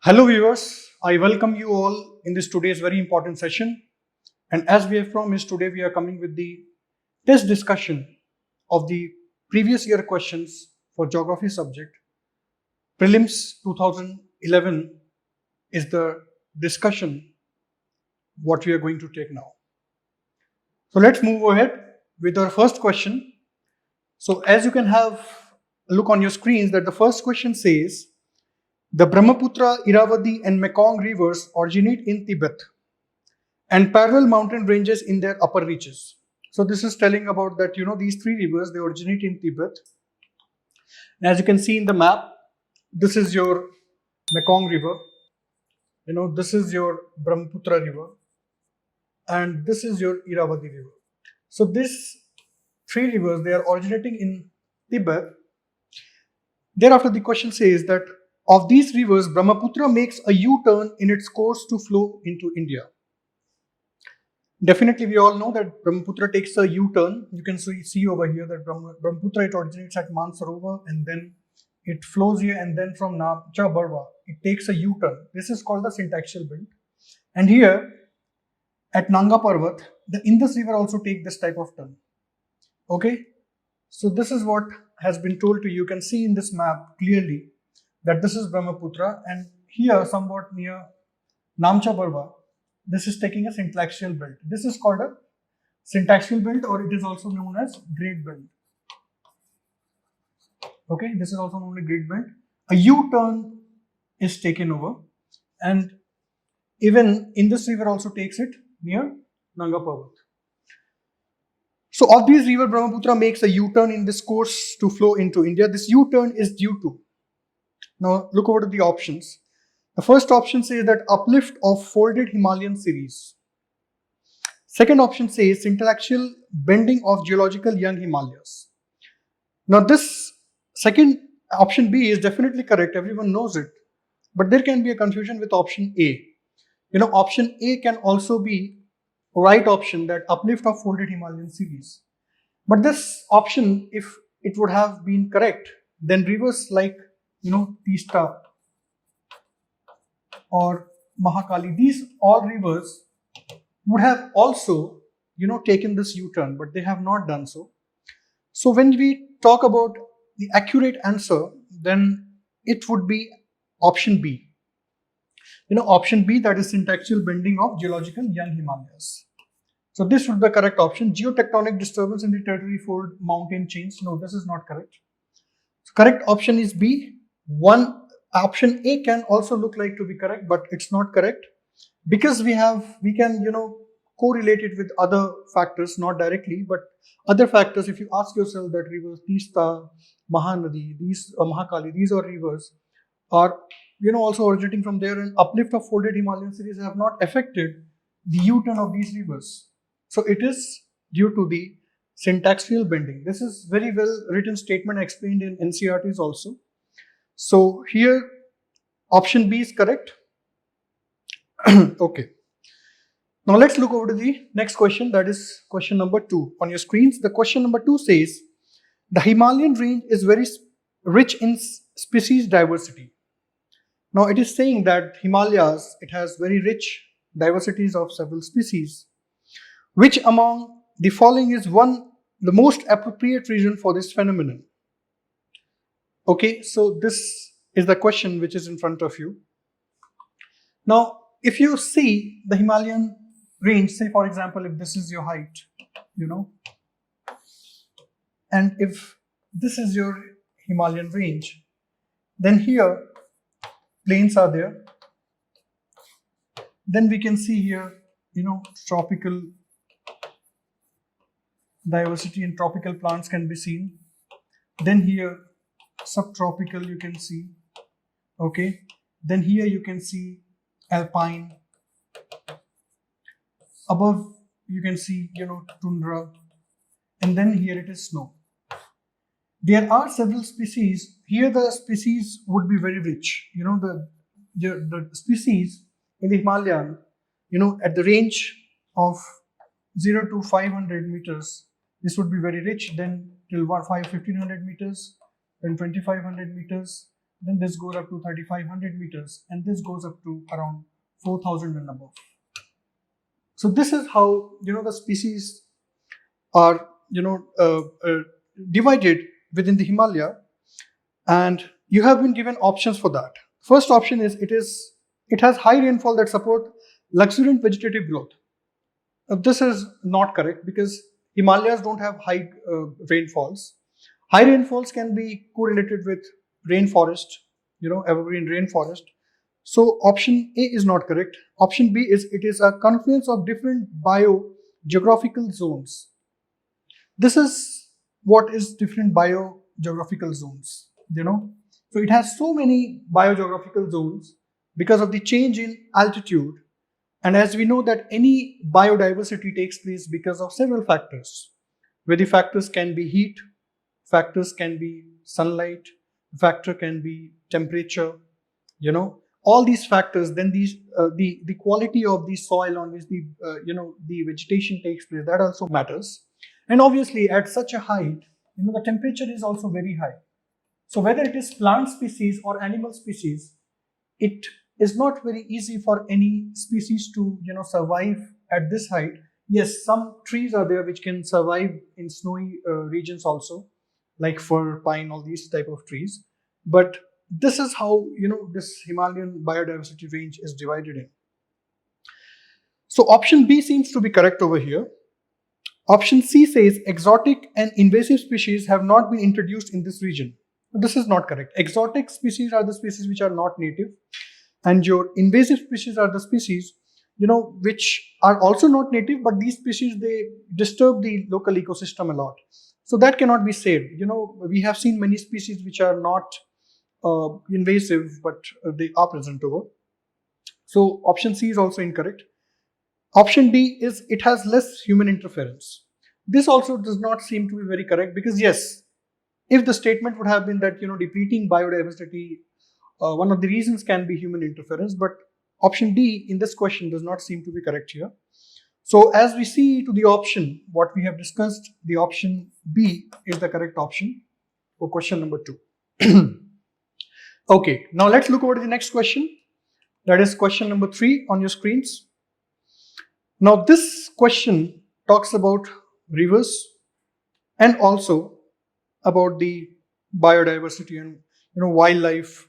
Hello viewers, I welcome you all in this today's very important session. And as we have promised, today we are coming with the test discussion of the previous year questions for geography subject. Prelims 2011 is the discussion what we are going to take now. So let's move ahead with our first question. So as you can have a look on your screens that the first question says, the Brahmaputra, Irrawaddy and Mekong rivers originate in Tibet and parallel mountain ranges in their upper reaches. So this is telling about that, these three rivers, they originate in Tibet. And as you can see in the map, this is your Mekong River, this is your Brahmaputra River, and this is your Irrawaddy River. So these three rivers, they are originating in Tibet. Thereafter, the question says that of these rivers, Brahmaputra makes a U-turn in its course to flow into India. Definitely, we all know that Brahmaputra takes a U-turn. You can see over here that Brahmaputra, it originates at Mansarovar and then it flows here, and then from Namcha Barwa, it takes a U-turn. This is called the syntaxial belt. And here at Nanga Parvat, the Indus River also takes this type of turn. Okay, so this is what has been told to you. You can see in this map clearly that this is Brahmaputra, and here somewhat near Namcha Barwa, this is taking a syntaxial belt. This is called a syntaxial belt, or it is also known as Great Belt. Okay, this is also known as Great Belt. A U-turn is taken over, and even Indus River also takes it near Nanga Parvat. So of these river, Brahmaputra makes a U-turn in this course to flow into India. This U-turn is due to, now look over to the options. The first option says that uplift of folded Himalayan series. Second option says syntaxial bending of geological young Himalayas. Now this second option B is definitely correct. Everyone knows it. But there can be a confusion with option A. Option A can also be a right option, that uplift of folded Himalayan series. But this option, if it would have been correct, then rivers like, Teesta or Mahakali, these all rivers would have also, taken this U-turn, but they have not done so. So when we talk about the accurate answer, then it would be option B. Option B, that is syntaxial bending of geological young Himalayas. So this would be the correct option. Geotectonic disturbance in the Tertiary Fold mountain chains. No, this is not correct. So correct option is B. Option A can also look like to be correct, but it's not correct, because we can correlate it with other factors, not directly, but other factors. If you ask yourself that rivers Teesta, Mahanadi, Mahakali, these are rivers are also originating from there, and uplift of folded Himalayan series have not affected the U-turn of these rivers. So it is due to the syntaxial bending. This is very well written statement explained in NCERTs also. So here option B is correct. Okay. Now let's look over to the next question, that is question number 2 on your screens. The question number 2 says, the Himalayan range is very rich in species diversity. Now it is saying that Himalayas, it has very rich diversities of several species. Which among the following is the most appropriate region for this phenomenon? Okay, so this is the question which is in front of you. Now, if you see the Himalayan range, say for example, if this is your height, and if this is your Himalayan range, then here plains are there. Then we can see here, tropical diversity in tropical plants can be seen. Then here subtropical you can see. Okay, then here you can see alpine. Above you can see tundra, and then here it is snow. There are several species here. The species would be very rich. The species in the Himalayan, at the range of 0 to 500 meters, this would be very rich. Then till 1500 meters, then 2500 meters, then this goes up to 3500 meters, and this goes up to around 4000 and above. So this is how the species are divided within the Himalaya, and you have been given options for that. First option is it has high rainfall that support luxuriant vegetative growth. This is not correct because Himalayas don't have high rainfalls. High rainfalls can be correlated with rainforest, evergreen rainforest. So option A is not correct. Option B is it is a confluence of different biogeographical zones. This is what is different biogeographical zones, So it has so many biogeographical zones because of the change in altitude. And as we know that any biodiversity takes place because of several factors, where the factors can be heat, factors can be sunlight, factor can be temperature, all these factors, then these the quality of the soil on which the vegetation takes place, that also matters. And obviously at such a height, the temperature is also very high. So whether it is plant species or animal species, it is not very easy for any species to survive at this height. Yes, some trees are there which can survive in snowy regions also, like fir, pine, all these type of trees. But this is how this Himalayan biodiversity range is divided in. So option B seems to be correct over here. Option C says exotic and invasive species have not been introduced in this region. This is not correct. Exotic species are the species which are not native, and your invasive species are the species which are also not native, but these species, they disturb the local ecosystem a lot. So that cannot be saved. We have seen many species which are not invasive, but they are present over. So option C is also incorrect. Option D is it has less human interference. This also does not seem to be very correct, because yes, if the statement would have been that depleting biodiversity, one of the reasons can be human interference, but option D in this question does not seem to be correct here. So as we see to the option, what we have discussed, the option B is the correct option for question number 2. Okay, now let's look over to the next question. That is question number 3 on your screens. Now this question talks about rivers and also about the biodiversity and wildlife.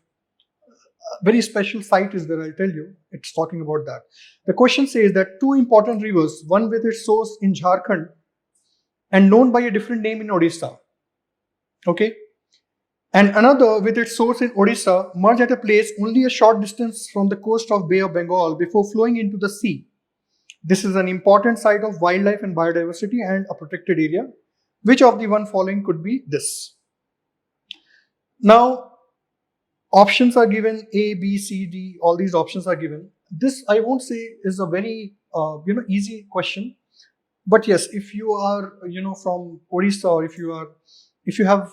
Very special site is there, I'll tell you. It's talking about that. The question says that 2 important rivers, one with its source in Jharkhand and known by a different name in Odisha, okay, and another with its source in Odisha, merge at a place only a short distance from the coast of Bay of Bengal before flowing into the sea. This is an important site of wildlife and biodiversity and a protected area. Which of the one following could be this? Now, options are given A, B, C, D. All these options are given. This I won't say is a very easy question, but yes, if you are from Odisha, or if you have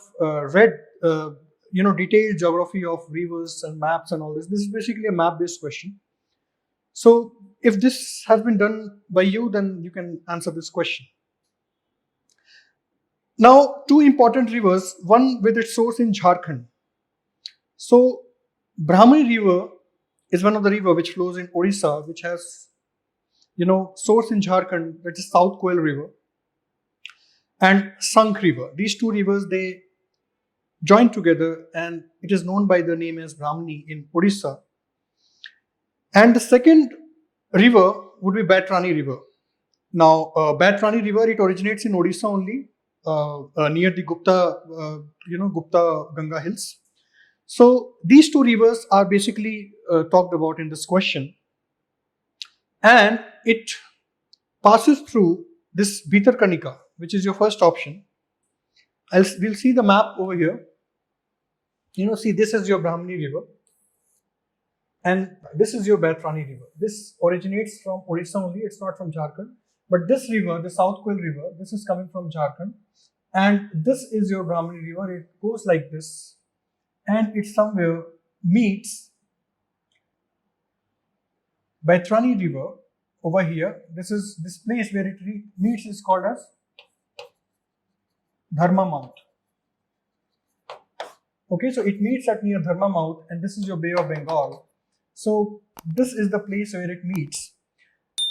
read detailed geography of rivers and maps and all this is basically a map-based question. So if this has been done by you, then you can answer this question. Now, 2 important rivers, one with its source in Jharkhand. So Brahmani River is one of the river which flows in Odisha, which has source in Jharkhand, that is South Koel River, and Sankh River. These 2 rivers, they join together, and it is known by the name as Brahmani in Odisha. And the second river would be Baitarani River. Now, Baitarani River, it originates in Odisha only, near the Gupta Ganga hills. So these 2 rivers are basically talked about in this question, and it passes through this Bhitarkanika, which is your first option. We'll see the map over here. See, this is your Brahmani River, and this is your Baitarani River. This originates from Odisha only, it's not from Jharkhand. But this river, the South Koel River, this is coming from Jharkhand, and this is your Brahmani River. It goes like this, and it somewhere meets Baitarani River over here. This place where it meets is called as Dharma Mount. Okay, so it meets at near Dharma Mouth, and this is your Bay of Bengal. So this is the place where it meets.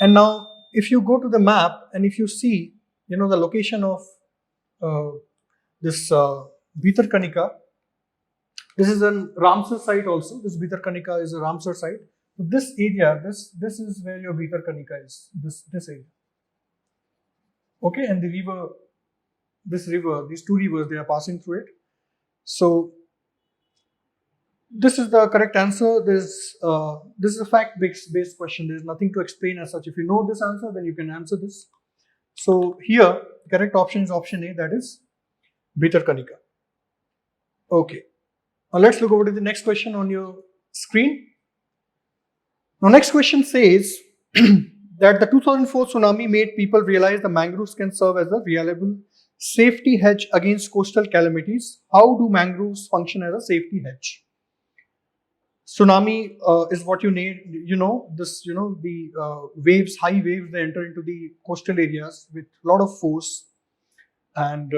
And now, if you go to the map and if you see, the location of uh, this Bhitarkanika, this is a Ramsar site also. This Bhitarkanika is a Ramsar site. So this area, this is where your Bhitarkanika is. This area. Okay, and the river, this river, these two rivers, they are passing through it. So this is the correct answer. This is a fact-based question. There is nothing to explain as such. If you know this answer, then you can answer this. So here, correct option is option A, that is Bhitarkanika. Okay. Now let's look over to the next question on your screen. Now next question says that the 2004 tsunami made people realize the mangroves can serve as a reliable safety hedge against coastal calamities. How do mangroves function as a safety hedge? Tsunami is what you need. The waves, high waves, they enter into the coastal areas with a lot of force, and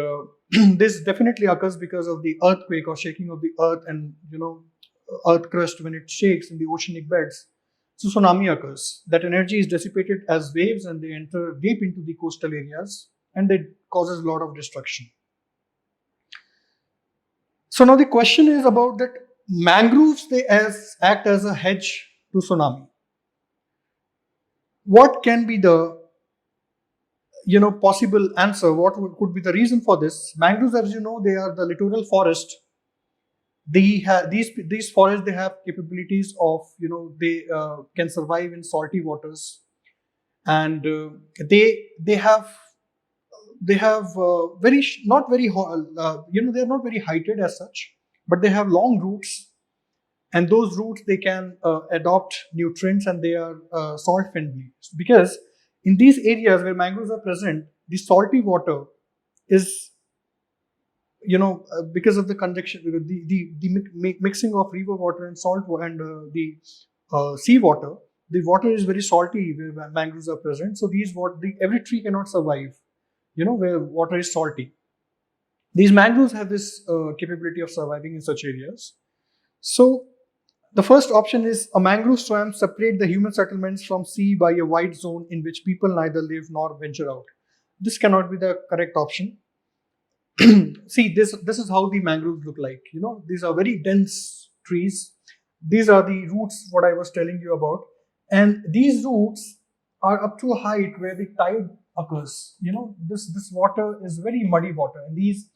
this definitely occurs because of the earthquake or shaking of the earth, and earth crust when it shakes in the oceanic beds. So tsunami occurs. That energy is dissipated as waves, and they enter deep into the coastal areas, and it causes a lot of destruction. So now the question is about that mangroves, they act as a hedge to tsunami. What can be the possible answer? What could be the reason for this? Mangroves, as you know, they are the littoral forest. These forests, they have capabilities of they can survive in salty waters, and they have very not very they are not very heighted as such, but they have long roots, and those roots, they can adopt nutrients, and they are salt friendly, because in these areas where mangroves are present, the salty water is because of the conduction, the mixing of river water and salt and the sea water, the water is very salty where mangroves are present. So every tree cannot survive where water is salty. These mangroves have this capability of surviving in such areas. So the first option is a mangrove swamp separate the human settlements from sea by a wide zone in which people neither live nor venture out. This cannot be the correct option. See, this is how the mangroves look like. These are very dense trees. These are the roots, what I was telling you about, and these roots are up to a height where the tide occurs. This water is very muddy water, and these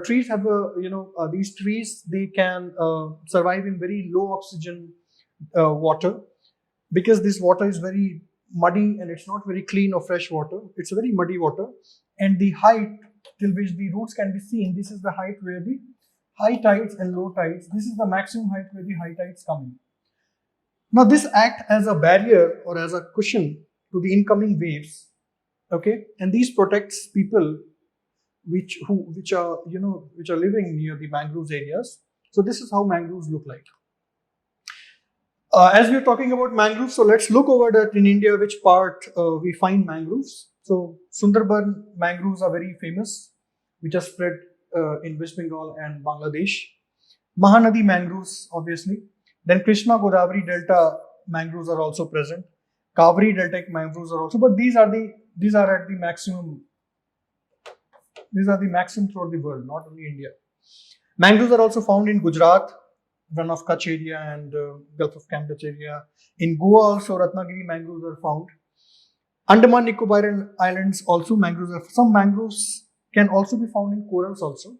trees have these trees, they can survive in very low oxygen water, because this water is very muddy and it's not very clean or fresh water. It's a very muddy water, and the height till which the roots can be seen, this is the height where the high tides and low tides, this is the maximum height where the high tides come in. Now this acts as a barrier or as a cushion to the incoming waves, okay, and these protects people which are living near the mangroves areas. So this is how mangroves look like. As we're talking about mangroves, so let's look over that in India, which part we find mangroves. So Sundarban mangroves are very famous, which are spread in West Bengal and Bangladesh. Mahanadi mangroves, obviously. Then Krishna Godavari Delta mangroves are also present. Kaveri Deltaic mangroves are also, but these are at the maximum. These are the maximum throughout the world, not only India. Mangroves are also found in Gujarat, Run of Kutch area, and Gulf of Cambridge area. In Goa also, Ratnagiri mangroves are found. Andaman Nicobar Islands also mangroves are. Some mangroves can also be found in corals also.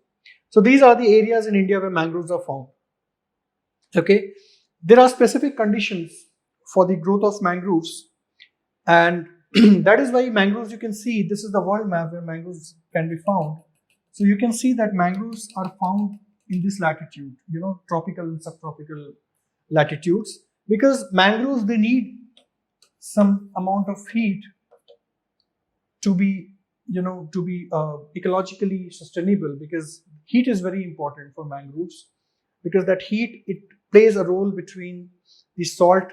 So these are the areas in India where mangroves are found. Okay, there are specific conditions for the growth of mangroves, and that is why mangroves, you can see, this is the world map where mangroves can be found. So you can see that mangroves are found in this latitude, tropical and subtropical latitudes, because mangroves, they need some amount of heat to be ecologically sustainable, because heat is very important for mangroves, because that heat, it plays a role between the salt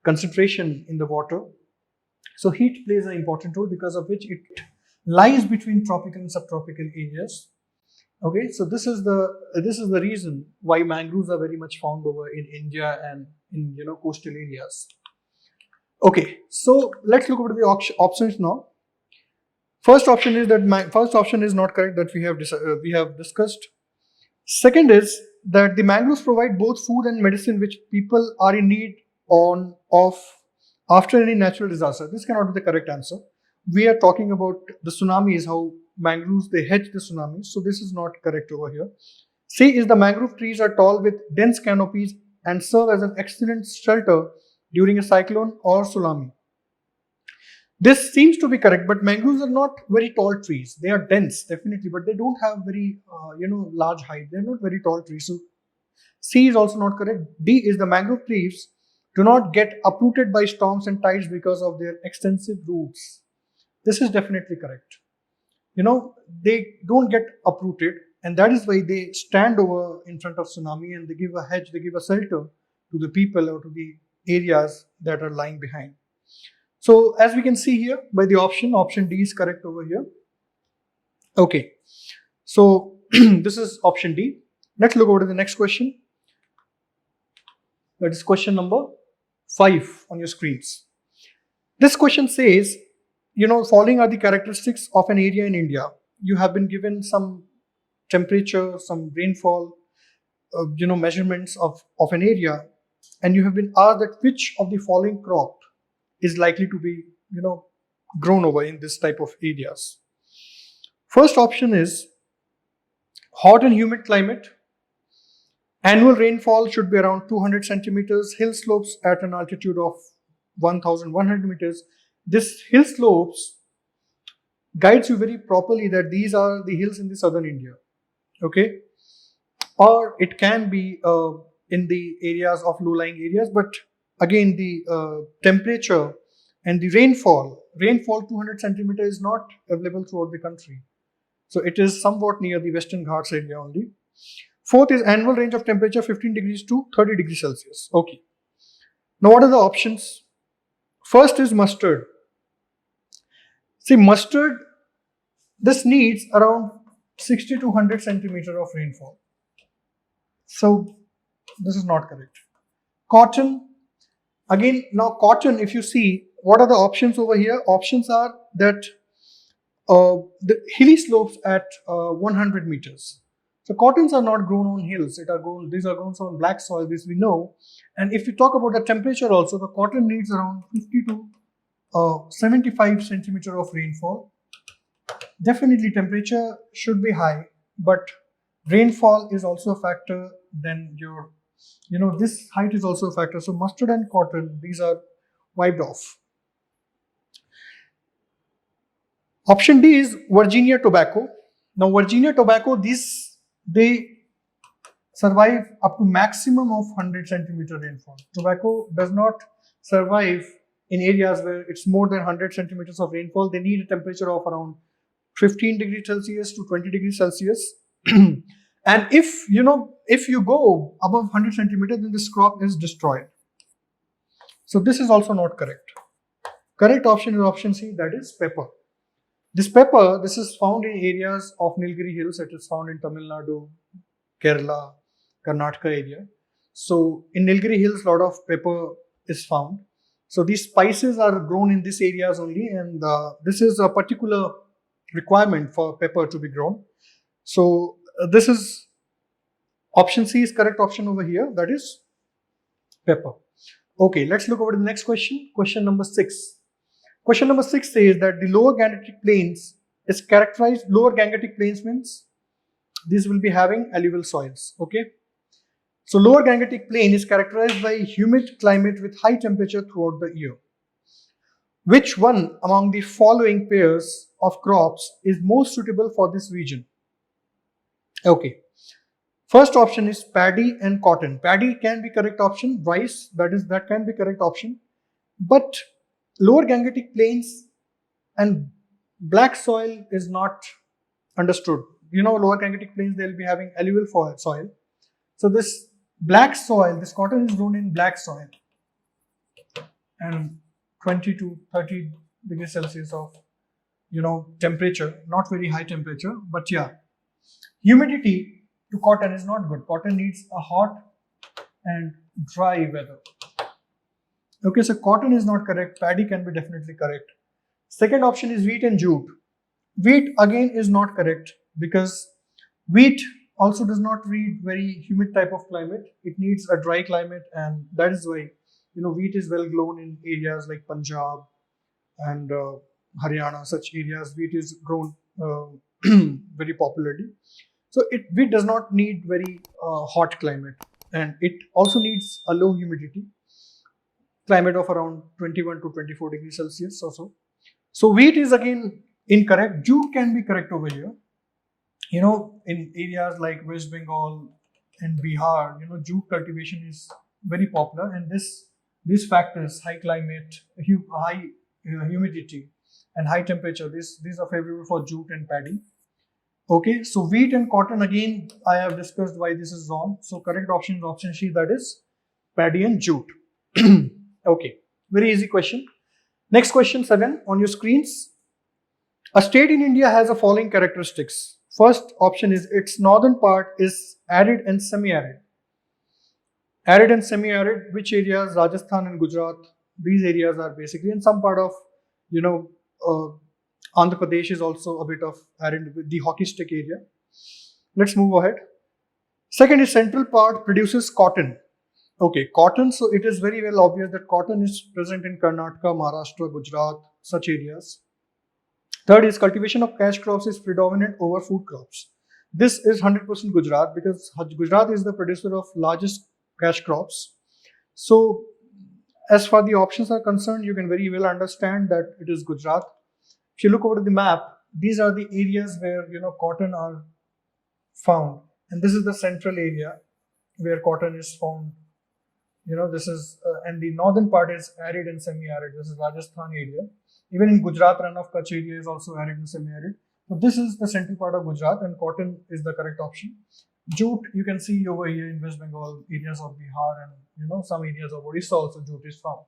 concentration in the water. So heat plays an important role, because of which it lies between tropical and subtropical areas. Okay, so this is the reason why mangroves are very much found over in India and in coastal areas. Okay, so let's look over the options now. First option is not correct, that we have discussed. Second is that the mangroves provide both food and medicine which people are in need on of after any natural disaster. This cannot be the correct answer. We are talking about the tsunamis, how mangroves they hedge the tsunamis. So this is not correct over here. C is the mangrove trees are tall with dense canopies and serve as an excellent shelter during a cyclone or tsunami. This seems to be correct, but mangroves are not very tall trees. They are dense, definitely, but they don't have very, large height. They're not very tall trees. So C is also not correct. D is the mangrove trees do not get uprooted by storms and tides because of their extensive roots. This is definitely correct. They don't get uprooted, and that is why they stand over in front of tsunami and they give a hedge, they give a shelter to the people or to the areas that are lying behind. So as we can see here by the option D is correct over here. Okay, so this is option D. Let's look over to the next question. That is question number 5 on your screens. This question says, following are the characteristics of an area in India. You have been given some temperature, some rainfall, measurements of an area, and you have been asked that which of the following crop is likely to be, grown over in this type of areas. First option is hot and humid climate. Annual rainfall should be around 200 centimeters. Hill slopes at an altitude of 1,100 meters. This hill slopes guides you very properly that these are the hills in the southern India. Okay, or it can be in the areas of low-lying areas, but again the temperature and the rainfall 200 centimeters is not available throughout the country. So it is somewhat near the Western Ghats area only. Fourth is annual range of temperature 15 degrees to 30 degrees Celsius. Okay. Now what are the options? First is mustard. See, mustard, this needs around 60 to 100 centimeter of rainfall. So this is not correct. Cotton, again, now cotton, if you see, what are the options over here? Options are that the hilly slopes at 100 meters. So cottons are not grown on hills. These are grown on black soil, this we know. And if you talk about the temperature also, the cotton needs around 50 to 75 centimeter of rainfall. Definitely temperature should be high, but rainfall is also a factor. Then this height is also a factor. So mustard and cotton, these are wiped off. Option D is Virginia tobacco. Now Virginia tobacco, they survive up to maximum of 100 centimeter rainfall. Tobacco does not survive in areas where it's more than 100 centimeters of rainfall. They need a temperature of around 15 degrees Celsius to 20 degrees Celsius. And if you go above 100 centimeters, then this crop is destroyed. So this is also not correct. Correct option is option C, that is pepper. This pepper, this is found in areas of Nilgiri Hills. It is found in Tamil Nadu, Kerala, Karnataka area. So in Nilgiri Hills, a lot of pepper is found. So these spices are grown in these areas only, and this is a particular requirement for pepper to be grown. So this is option C is correct option over here, that is pepper. Okay, let's look over the next question. Question number 6. Question number 6 says that the lower Gangetic Plains is characterized. Lower Gangetic Plains means these will be having alluvial soils. Okay, so lower Gangetic Plain is characterized by humid climate with high temperature throughout the year. Which one among the following pairs of crops is most suitable for this region? Okay, first option is paddy and cotton. Paddy can be correct option. Rice, that can be correct option. But lower Gangetic Plains and black soil is not understood. Lower Gangetic Plains, they'll be having alluvial soil. So this black soil, this cotton is grown in black soil, and 20 to 30 degrees Celsius of temperature, not very high temperature, but yeah. Humidity to cotton is not good. Cotton needs a hot and dry weather. Okay, so cotton is not correct. Paddy can be definitely correct. Second option is wheat and jute. Wheat again is not correct because wheat also does not need very humid type of climate. It needs a dry climate, and that is why wheat is well grown in areas like Punjab and Haryana. Such areas, wheat is grown very popularly. So wheat does not need very hot climate, and it also needs a low humidity climate of around 21 to 24 degrees Celsius or so. So wheat is again incorrect. Jute can be correct over here. In areas like West Bengal and Bihar, jute cultivation is very popular, and these factors, high climate, high humidity, and high temperature, these are favorable for jute and paddy. Okay, so wheat and cotton, again I have discussed why this is wrong. So correct option is option C, that is paddy and jute. Okay, very easy question. Next question 7 on your screens. A state in India has the following characteristics. First option is its northern part is arid and semi-arid. Arid and semi-arid, which areas? Rajasthan and Gujarat. These areas are basically, in some part of, Andhra Pradesh is also a bit of arid, the hockey stick area. Let's move ahead. Second is central part produces cotton. Okay, cotton. So it is very well obvious that cotton is present in Karnataka, Maharashtra, Gujarat, such areas. Third is cultivation of cash crops is predominant over food crops. This is 100% Gujarat because Gujarat is the producer of largest cash crops. So as far the options are concerned, you can very well understand that it is Gujarat. If you look over the map, these are the areas where cotton are found, and this is the central area where cotton is found. This is and the northern part is arid and semi-arid. This is Rajasthan area. Even in Gujarat, Rann of Kutch area is also arid and semi-arid. So this is the central part of Gujarat, and cotton is the correct option. Jute, you can see over here in West Bengal, areas of Bihar, and some areas of Odisha also jute is found.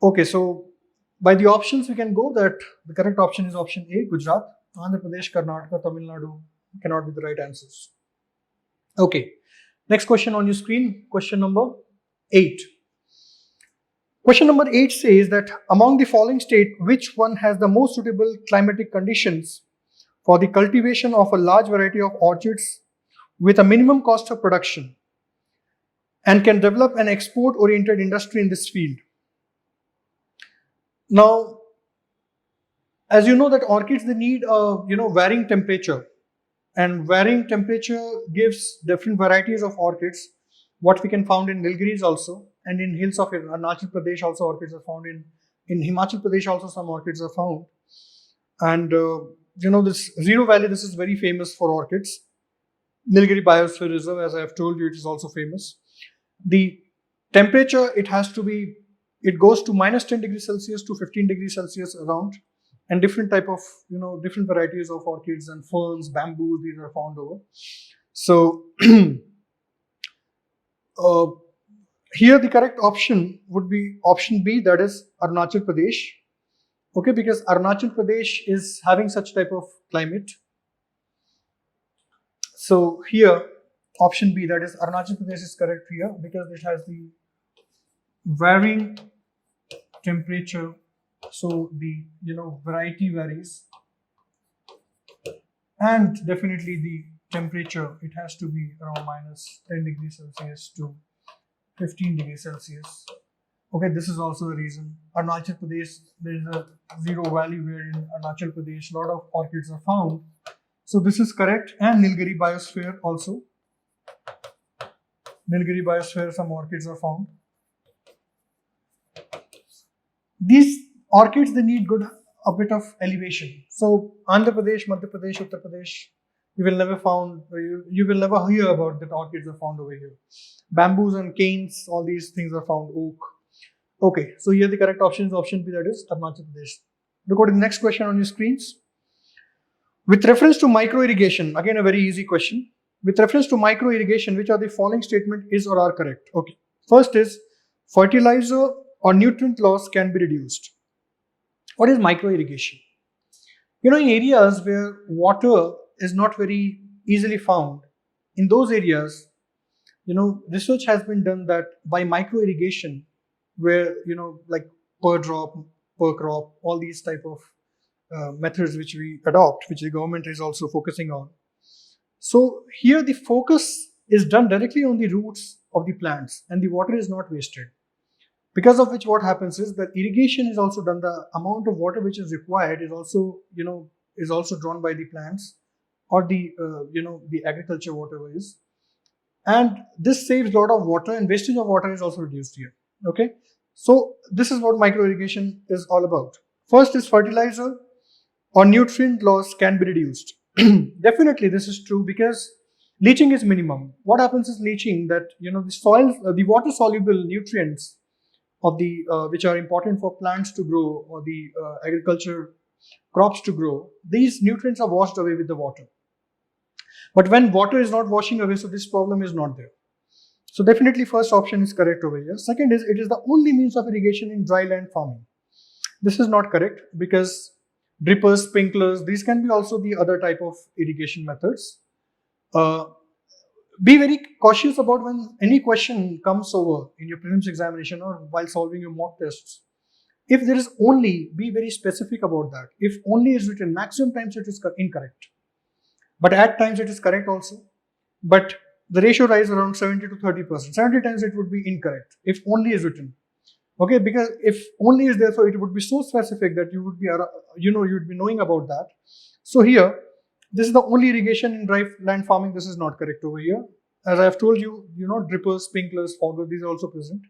Okay, so by the options we can go that the correct option is option A, Gujarat. Andhra Pradesh, Karnataka, Tamil Nadu cannot be the right answers. Okay, next question on your screen, question number 8. Question number 8 says that among the following state, which one has the most suitable climatic conditions for the cultivation of a large variety of orchids with a minimum cost of production and can develop an export-oriented industry in this field? Now, as you know that orchids, they need a varying temperature, and varying temperature gives different varieties of orchids. What we can find in Nilgiris also, and in hills of Arunachal Pradesh also orchids are found. In Himachal Pradesh also some orchids are found. And this Zero Valley, this is very famous for orchids. Nilgiri Biosphere Reserve, as I have told you, it is also famous. The temperature, it goes to minus 10 degrees Celsius to 15 degrees Celsius around, and different type of, different varieties of orchids and ferns, bamboos, these are found over. So, here the correct option would be option B, that is Arunachal Pradesh. Okay, because Arunachal Pradesh is having such type of climate. So here option B, that is Arunachal Pradesh, is correct here because it has the varying temperature. So the variety varies, and definitely the temperature, it has to be around minus 10 degrees Celsius to 15 degrees Celsius. Okay, this is also the reason. Arunachal Pradesh, there is a Zero Valley where in Arunachal Pradesh a lot of orchids are found. So this is correct, and Nilgiri Biosphere also. Nilgiri Biosphere, some orchids are found. These orchids, they need a bit of elevation. So Andhra Pradesh, Madhya Pradesh, Uttar Pradesh, you will never hear about that orchids are found over here. Bamboos and canes, all these things are found, oak. Okay, so here the correct option is option B, that is Arunachal Pradesh. We go to the next question on your screens. With reference to micro irrigation, again a very easy question. With reference to micro irrigation, which are the following statement is or are correct? Okay, first is fertilizer or nutrient loss can be reduced. What is micro irrigation? In areas where water is not very easily found, in those areas, research has been done that by micro irrigation, where, like per drop, per crop, all these type of methods which we adopt, which the government is also focusing on. So here the focus is done directly on the roots of the plants, and the water is not wasted. Because of which, what happens is that irrigation is also done. The amount of water which is required is also, is also drawn by the plants, or the the agriculture, whatever is, and this saves a lot of water, and wastage of water is also reduced here. Okay, so this is what micro irrigation is all about. First is fertilizer or nutrient loss can be reduced. Definitely this is true, because leaching is minimum. What happens is leaching, that the soil, the water soluble nutrients of the which are important for plants to grow, or the agriculture crops to grow, these nutrients are washed away with the water. But when water is not washing away, so this problem is not there. So definitely first option is correct over here. Second is, it is the only means of irrigation in dry land farming. This is not correct, because drippers, sprinklers, these can be also the other type of irrigation methods. Be very cautious about when any question comes over in your prelims examination or while solving your mock tests. If there is only, be very specific about that. If only is written, maximum times it is incorrect. But at times it is correct also. But the ratio lies around 70 to 30%. 70 times it would be incorrect if only is written. Okay, because if only is there, so it would be so specific that you would be, you would be knowing about that. So here, this is the only irrigation in dry land farming. This is not correct over here. As I have told you, drippers, sprinklers, fogger, these are also present.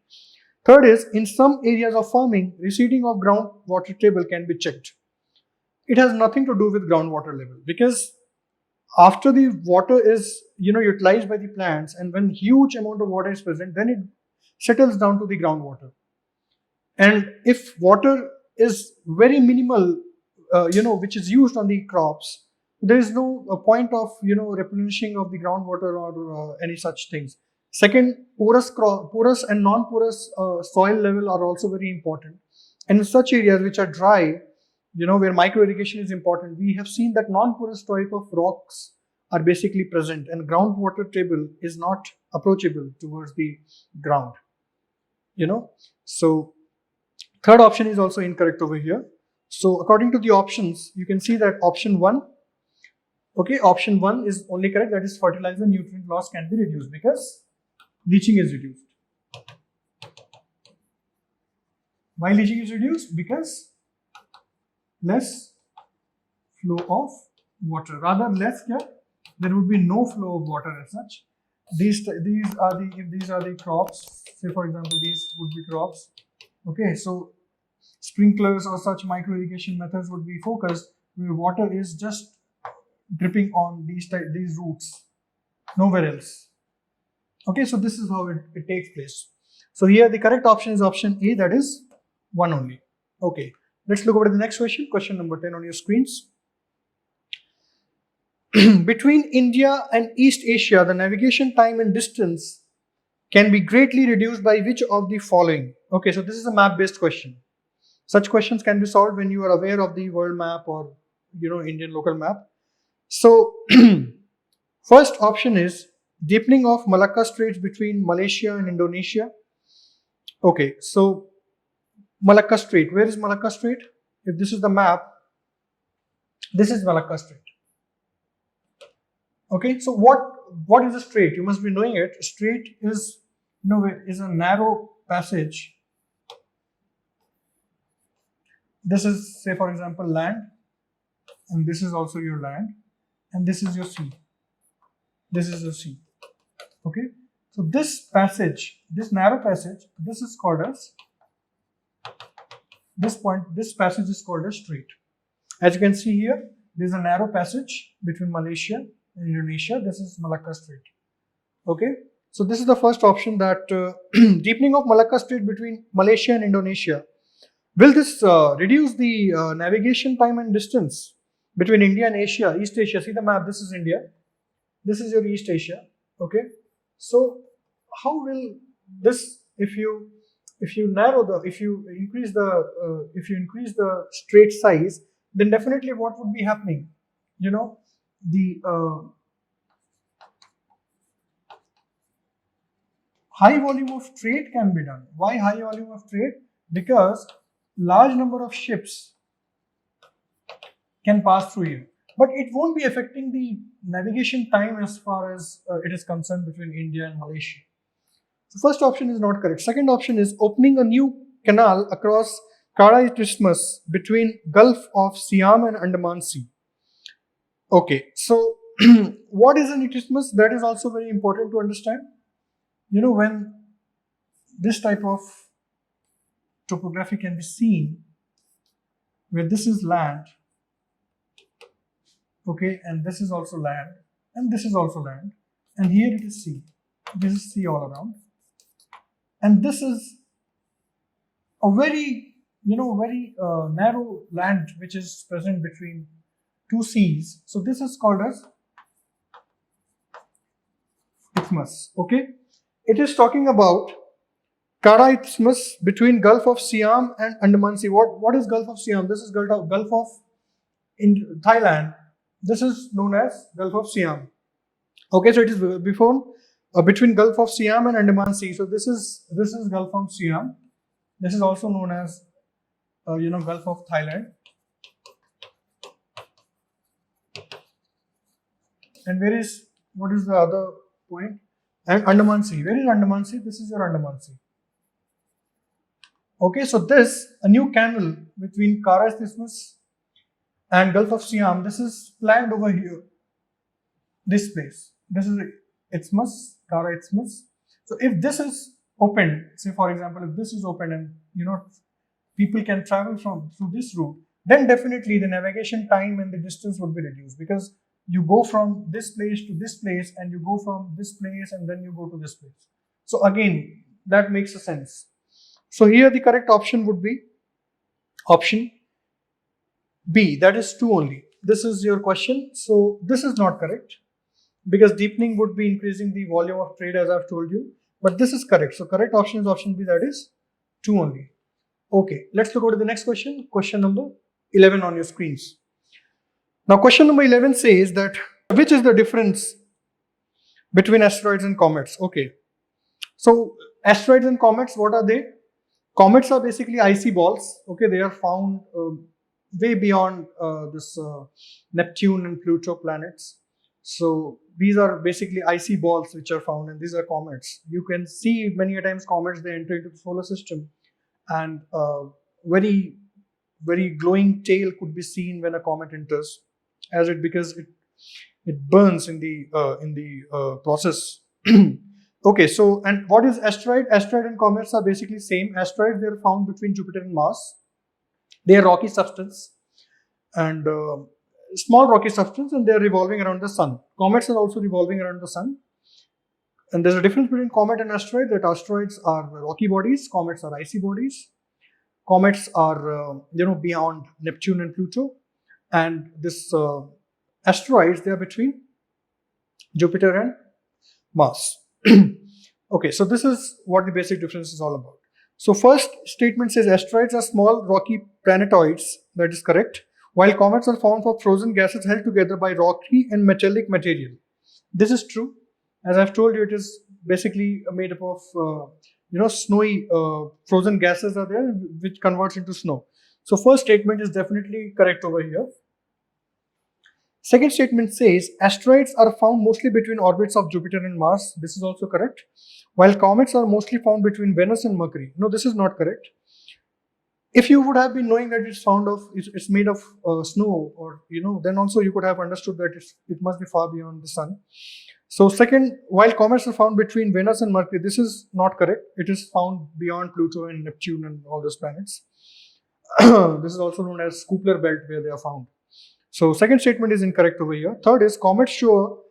Third is, in some areas of farming, receding of groundwater table can be checked. It has nothing to do with groundwater level, because after the water is, utilized by the plants, and when huge amount of water is present, then it settles down to the groundwater. And if water is very minimal, which is used on the crops, there is no point of, replenishing of the groundwater or any such things. Second, porous and non-porous soil level are also very important. And in such areas which are dry, where micro irrigation is important, we have seen that non-porous type of rocks are basically present, and groundwater table is not approachable towards the ground. So third option is also incorrect over here. So according to the options, you can see that option 1, okay, option 1 is only correct, that is fertilizer nutrient loss can be reduced because leaching is reduced. Why leaching is reduced? Because less flow of water. Rather less, there would be no flow of water as such. These are the, if these are the crops, say for example these would be crops. Okay, so sprinklers or such micro irrigation methods would be focused where water is just dripping on these roots, nowhere else. Okay, so this is how it takes place. So here the correct option is option A, that is 1 only. Okay, let's look over the next question, question number 10 on your screens. Between India and East Asia, the navigation time and distance can be greatly reduced by which of the following? Okay, so this is a map-based question. Such questions can be solved when you are aware of the world map or Indian local map. So first option is deepening of Malacca Straits between Malaysia and Indonesia. Okay, so Malacca Strait, where is Malacca Strait? If this is the map, this is Malacca Strait. Okay, so what is a strait? You must be knowing it. A strait is, is a narrow passage. This is, say for example, land, and this is also your land, and this is your sea. This is your sea. Okay, so this passage, this narrow passage, this is called as, this passage is called a strait. As you can see here, there is a narrow passage between Malaysia and Indonesia. This is Malacca Strait. Okay, so this is the first option, that deepening of Malacca Strait between Malaysia and Indonesia. Will this reduce the navigation time and distance between India and Asia, East Asia? See the map, this is India, this is your East Asia. Okay, so how will this, if you narrow the, if you increase the strait size, then definitely what would be happening? the high volume of trade can be done. Why high volume of trade? Because large number of ships can pass through here, but it won't be affecting the navigation time as far as it is concerned between India and Malaysia. So first option is not correct. Second option is opening a new canal across Kara Isthmus between Gulf of Siam and Andaman Sea. Okay, so what is an isthmus? That is also very important to understand. You know, when this type of topography can be seen, where this is land, okay, and this is also land, and this is also land, and here it is sea. This is sea all around, and this is a very, very narrow land which is present between two seas. So this is called as isthmus. Okay, it is talking about Kara Isthmus between Gulf of Siam and Andaman Sea. What is Gulf of Siam? This is Gulf of in Thailand. This is known as Gulf of Siam. Okay, so it is before between Gulf of Siam and Andaman Sea. So this is Gulf of Siam. This is also known as Gulf of Thailand. And what is the other point? And Andaman Sea. Where is Andaman Sea? This is your Andaman Sea. Okay, so a new canal between Kara Isthmus and Gulf of Siam, this is planned over here. This place. This is Isthmus, Kara Isthmus. So if this is opened, say for example, if this is open and people can travel through this route, then definitely the navigation time and the distance would be reduced, because you go from this place to this place, and you go from this place and then you go to this place. So again, that makes a sense. So here the correct option would be option B, that is 2 only. This is your question. So this is not correct, because deepening would be increasing the volume of trade, as I've told you. But this is correct. So correct option is option B, that is 2 only. Okay, let's go to the next question. Question number 11 on your screens. Now question number 11 says that which is the difference between asteroids and comets? Okay, so asteroids and comets, what are they? Comets are basically icy balls. Okay, they are found way beyond this Neptune and Pluto planets. So these are basically icy balls which are found, and these are comets. You can see many a times comets, they enter into the solar system, and very, very glowing tail could be seen when a comet enters, because it burns in the process. Okay, so and what is asteroid? Asteroid and comets are basically same. Asteroids, they are found between Jupiter and Mars. They are rocky substance, and small rocky substance, and they are revolving around the sun. Comets are also revolving around the sun. And there's a difference between comet and asteroid, that asteroids are rocky bodies, comets are icy bodies. Comets are beyond Neptune and Pluto, and this asteroids, they are between Jupiter and Mars. Okay, so this is what the basic difference is all about. So first statement says asteroids are small rocky planetoids. That is correct. While comets are found for frozen gases held together by rocky and metallic material. This is true. As I've told you, it is basically made up of snowy frozen gases are there, which converts into snow. So first statement is definitely correct over here. Second statement says asteroids are found mostly between orbits of Jupiter and Mars. This is also correct. While comets are mostly found between Venus and Mercury. No, this is not correct. If you would have been knowing that it's made of snow, or then also you could have understood that it must be far beyond the sun. So second, while comets are found between Venus and Mercury, this is not correct. It is found beyond Pluto and Neptune and all those planets. This is also known as Kuiper belt, where they are found. So second statement is incorrect over here. Third is comets show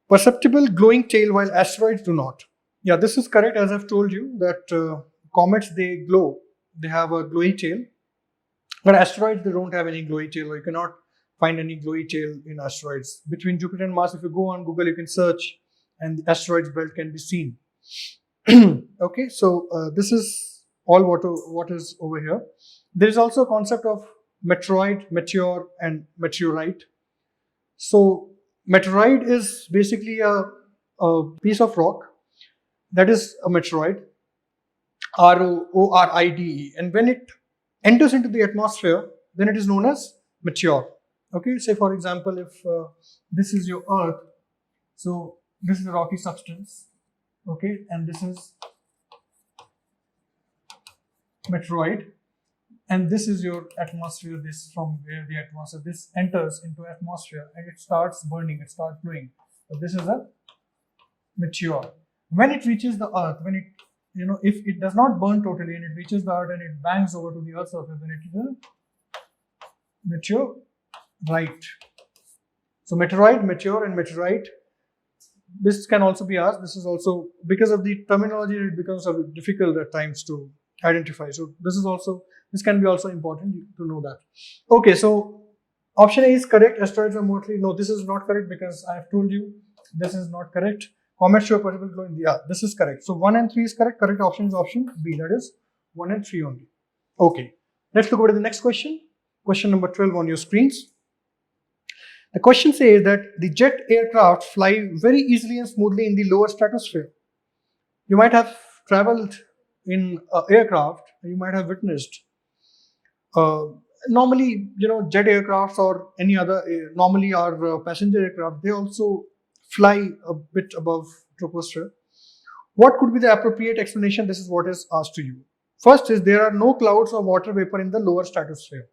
perceptible glowing tail while asteroids do not. Yeah, this is correct, as I've told you that comets, they glow. They have a glowy tail. But asteroids, they don't have any glowy tail, or you cannot find any glowy tail in asteroids. Between Jupiter and Mars, if you go on Google, you can search and the asteroids belt can be seen. Okay, so this is all what is over here. There is also a concept of meteoroid, meteor, and meteorite. So meteoroid is basically a piece of rock that is a meteoroid, RORIDE, and when it enters into the atmosphere, then it is known as meteor. Okay, say for example, if this is your Earth, so this is a rocky substance, okay, and this is meteoroid, and this is your atmosphere. This from where the atmosphere this enters into atmosphere and it starts burning, it starts glowing. So this is a meteor. When it reaches the Earth, when it if it does not burn totally and it reaches the Earth and it bangs over to the Earth's surface, then it is a meteorite. So meteoroid, meteor, and meteorite. This can also be asked. This is also because of the terminology, it becomes a bit difficult at times to identify. So this can be also important to know that. Okay, so option A is correct. Asteroids are mostly no. This is not correct because I have told you this is not correct. Comets show perceptible glow in the air. This is correct. So 1 and 3 is correct. Correct option is option B. That is 1 and 3 only. Okay. Let's look over to the next question. Question number 12 on your screens. The question says that the jet aircraft fly very easily and smoothly in the lower stratosphere. You might have traveled in an aircraft and you might have witnessed. Normally, jet aircrafts or any other, normally our passenger aircraft, they also fly a bit above troposphere. What could be the appropriate explanation? This is what is asked to you. First is there are no clouds or water vapor in the lower stratosphere.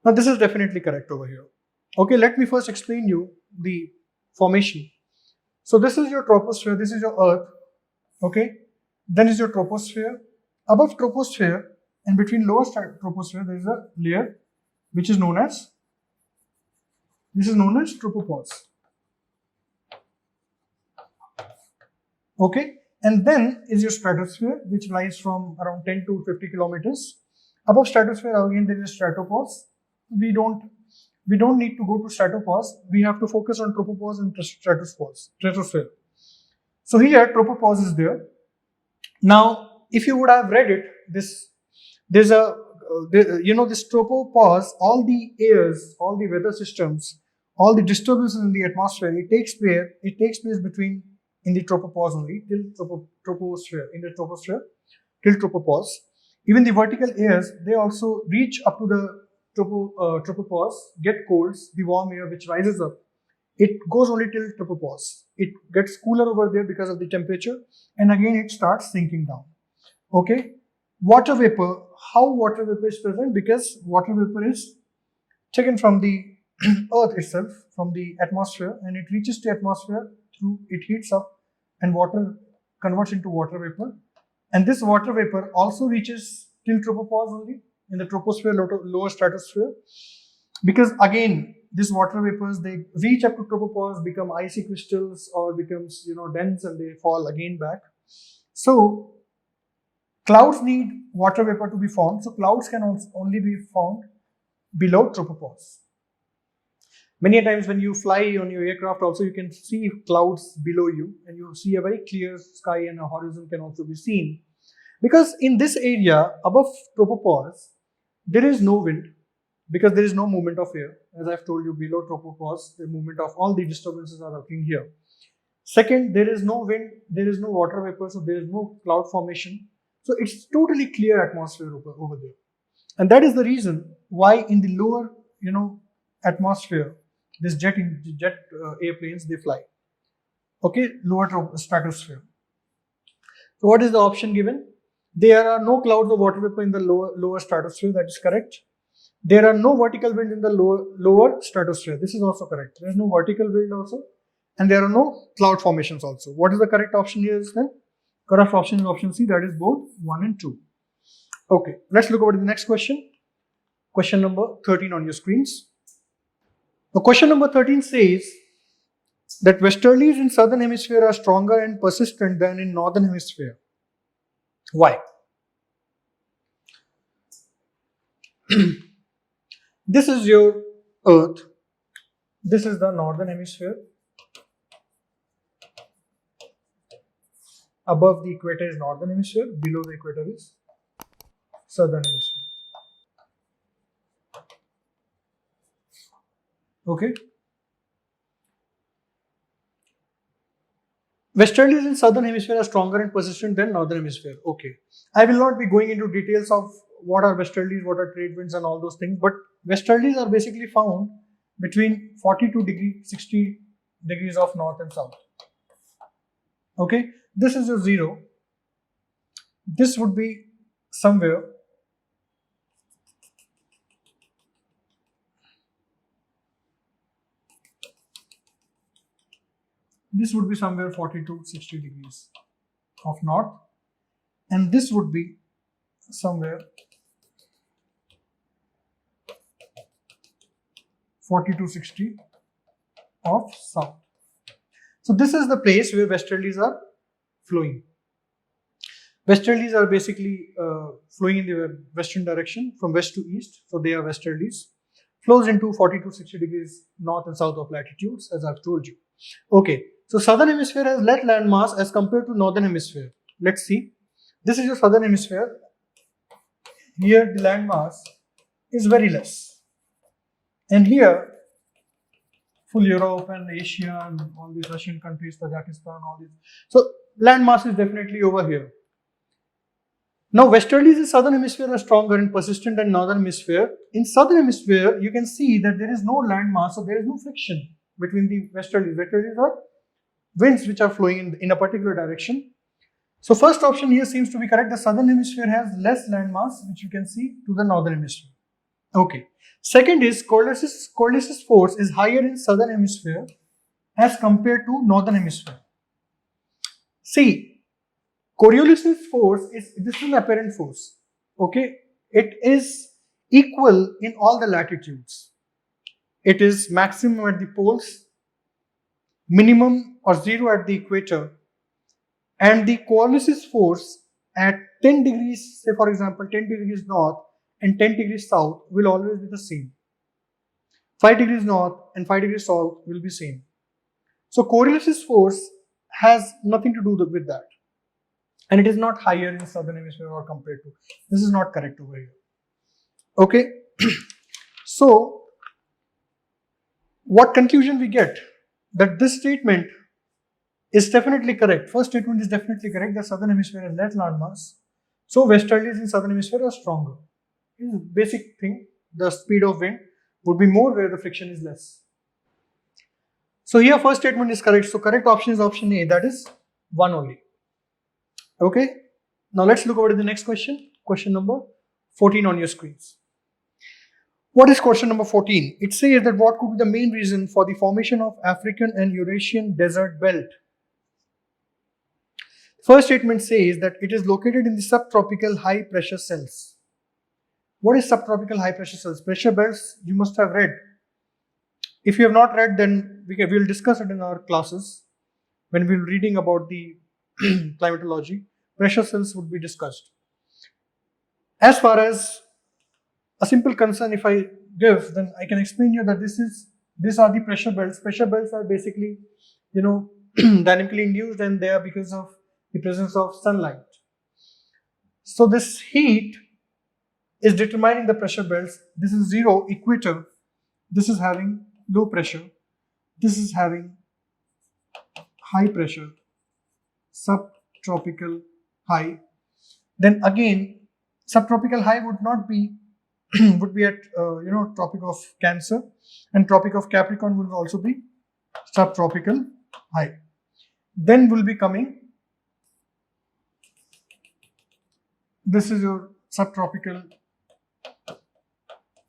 Now this is definitely correct over here. Okay, let me first explain you the formation. So this is your troposphere, this is your Earth. Okay, then is your troposphere. Above troposphere and between lower troposphere there is a layer which is known as tropopause. Okay, and then is your stratosphere, which lies from around 10 to 50 kilometers. Above stratosphere again there is stratopause. We don't need to go to stratopause. We have to focus on tropopause and stratosphere. So here tropopause is there. Now, if you would have read it, there's a this tropopause, all the airs, all the weather systems, all the disturbances in the atmosphere, it takes place between in the tropopause only till troposphere till tropopause. Even the vertical airs, they also reach up to the tropopause, get colds, the warm air which rises up. It goes only till tropopause. It gets cooler over there because of the temperature, and again it starts sinking down. Okay, water vapor. How water vapor is present? Because water vapor is taken from the Earth itself, from the atmosphere, and it reaches the atmosphere through it heats up, and water converts into water vapor. And this water vapor also reaches till tropopause only in the troposphere, lower stratosphere, because again these water vapors, they reach up to tropopause, become icy crystals or becomes dense, and they fall again back. So clouds need water vapor to be formed. So clouds can only be found below tropopause. Many times when you fly on your aircraft also, you can see clouds below you and you see a very clear sky and a horizon can also be seen. Because in this area above tropopause, there is no wind because there is no movement of air. As I've told you, below tropopause, the movement of all the disturbances are occurring here. Second, there is no wind, there is no water vapor, so there is no cloud formation. So it's totally clear atmosphere over there. And that is the reason why in the lower, atmosphere, this jet airplanes, they fly. Okay, lower stratosphere. So what is the option given? There are no clouds or water vapor in the lower stratosphere. That is correct. There are no vertical winds in the lower stratosphere. This is also correct. There is no vertical wind also, and there are no cloud formations also. What is the correct option here then? Correct option is option C. That is both 1 and 2. Okay, let's look over to the next question. Question number 13 on your screens. The question number 13 says that westerlies in southern hemisphere are stronger and persistent than in northern hemisphere. Why? This is your Earth. This is the northern hemisphere. Above the equator is northern hemisphere. Below the equator is southern hemisphere. Okay. Westerlies in southern hemisphere are stronger and persistent than northern hemisphere. Okay. I will not be going into details of what are westerlies, what are trade winds and all those things, but westerlies are basically found between 42 degrees, 60 degrees of north and south. Okay. This is your zero. This would be somewhere this would be somewhere 40 to 60 degrees of north, and this would be somewhere 40 to 60 of south. So this is the place where westerlies are flowing. Westerlies are basically flowing in the western direction from west to east, so they are westerlies. Flows into 40 to 60 degrees north and south of latitudes, as I've told you. Okay, so southern hemisphere has less land mass as compared to northern hemisphere. Let's see. This is your southern hemisphere. Here the land mass is very less. And here, full Europe and Asia and all these Russian countries, Tajikistan, all these. So land mass is definitely over here. Now westerlies in southern hemisphere are stronger and persistent than northern hemisphere. In southern hemisphere, you can see that there is no land mass, so there is no friction between the westerlies. Westerlies are winds which are flowing in a particular direction. So first option here seems to be correct. The southern hemisphere has less land mass, which you can see, to the northern hemisphere. Okay. Second is Coriolis force is higher in southern hemisphere as compared to northern hemisphere. See, Coriolis force this is an apparent force. Okay, it is equal in all the latitudes. It is maximum at the poles, minimum or zero at the equator, and the Coriolis force at 10 degrees, say for example 10 degrees north and 10 degrees south will always be the same. 5 degrees north and 5 degrees south will be same. So Coriolis force has nothing to do with that. And it is not higher in southern hemisphere or compared to. This is not correct over here. Okay. So what conclusion we get? That this statement is definitely correct. First statement is definitely correct. The southern hemisphere has less land mass. So westerlies in southern hemisphere are stronger. This is basic thing. The speed of wind would be more where the friction is less. So here first statement is correct. So correct option is option A, that is 1 only. Okay. Now let's look over to the next question. Question number 14 on your screens. What is question number 14? It says that what could be the main reason for the formation of African and Eurasian desert belt? First statement says that it is located in the subtropical high pressure cells. What is subtropical high pressure cells? Pressure belts you must have read. If you have not read, then we will discuss it in our classes when we will reading about the climatology. Pressure cells would be discussed. As far as a simple concern if I give, then I can explain you that these are the pressure belts. Pressure belts are basically, dynamically induced, and they are because of the presence of sunlight. So this heat is determining the pressure belts. This is zero equator. This is having low pressure. This is having high pressure, subtropical high. Then again, subtropical high would not be would be at Tropic of Cancer, and Tropic of Capricorn will also be subtropical high. Then will be coming, this is your subtropical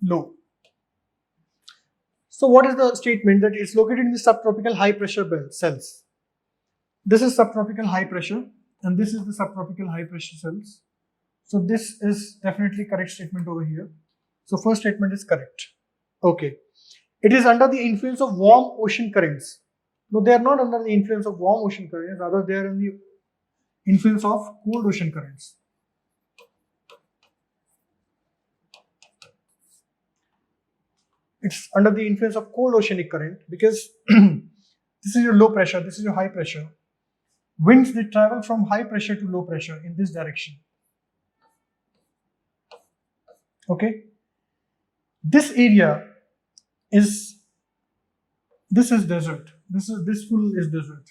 low. So what is the statement? That it's located in the subtropical high pressure belt cells. This is subtropical high pressure and this is the subtropical high pressure cells. So this is definitely correct statement over here. So first statement is correct. Okay. It is under the influence of warm ocean currents. No, they are not under the influence of warm ocean currents, rather they are in the influence of cold ocean currents. It's under the influence of cold oceanic current because this is your low pressure, this is your high pressure. Winds, they travel from high pressure to low pressure in this direction. Okay. This area is, this is desert. This full is desert.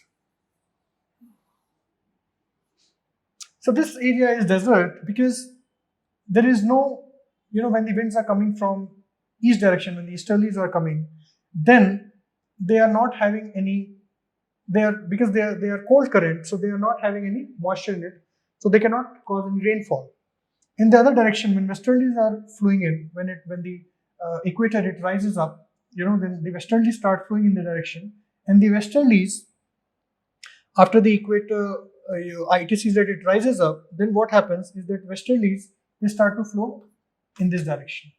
So this area is desert because there is no, when the winds are coming from east direction, when the easterlies are coming, then they are not having any, because they are cold current, so they are not having any moisture in it, so they cannot cause any rainfall. In the other direction, when westerlies are flowing in, when the equator it rises up, then the westerlies start flowing in the direction, and the westerlies, after the equator it sees that it rises up, then what happens is that westerlies they start to flow in this direction.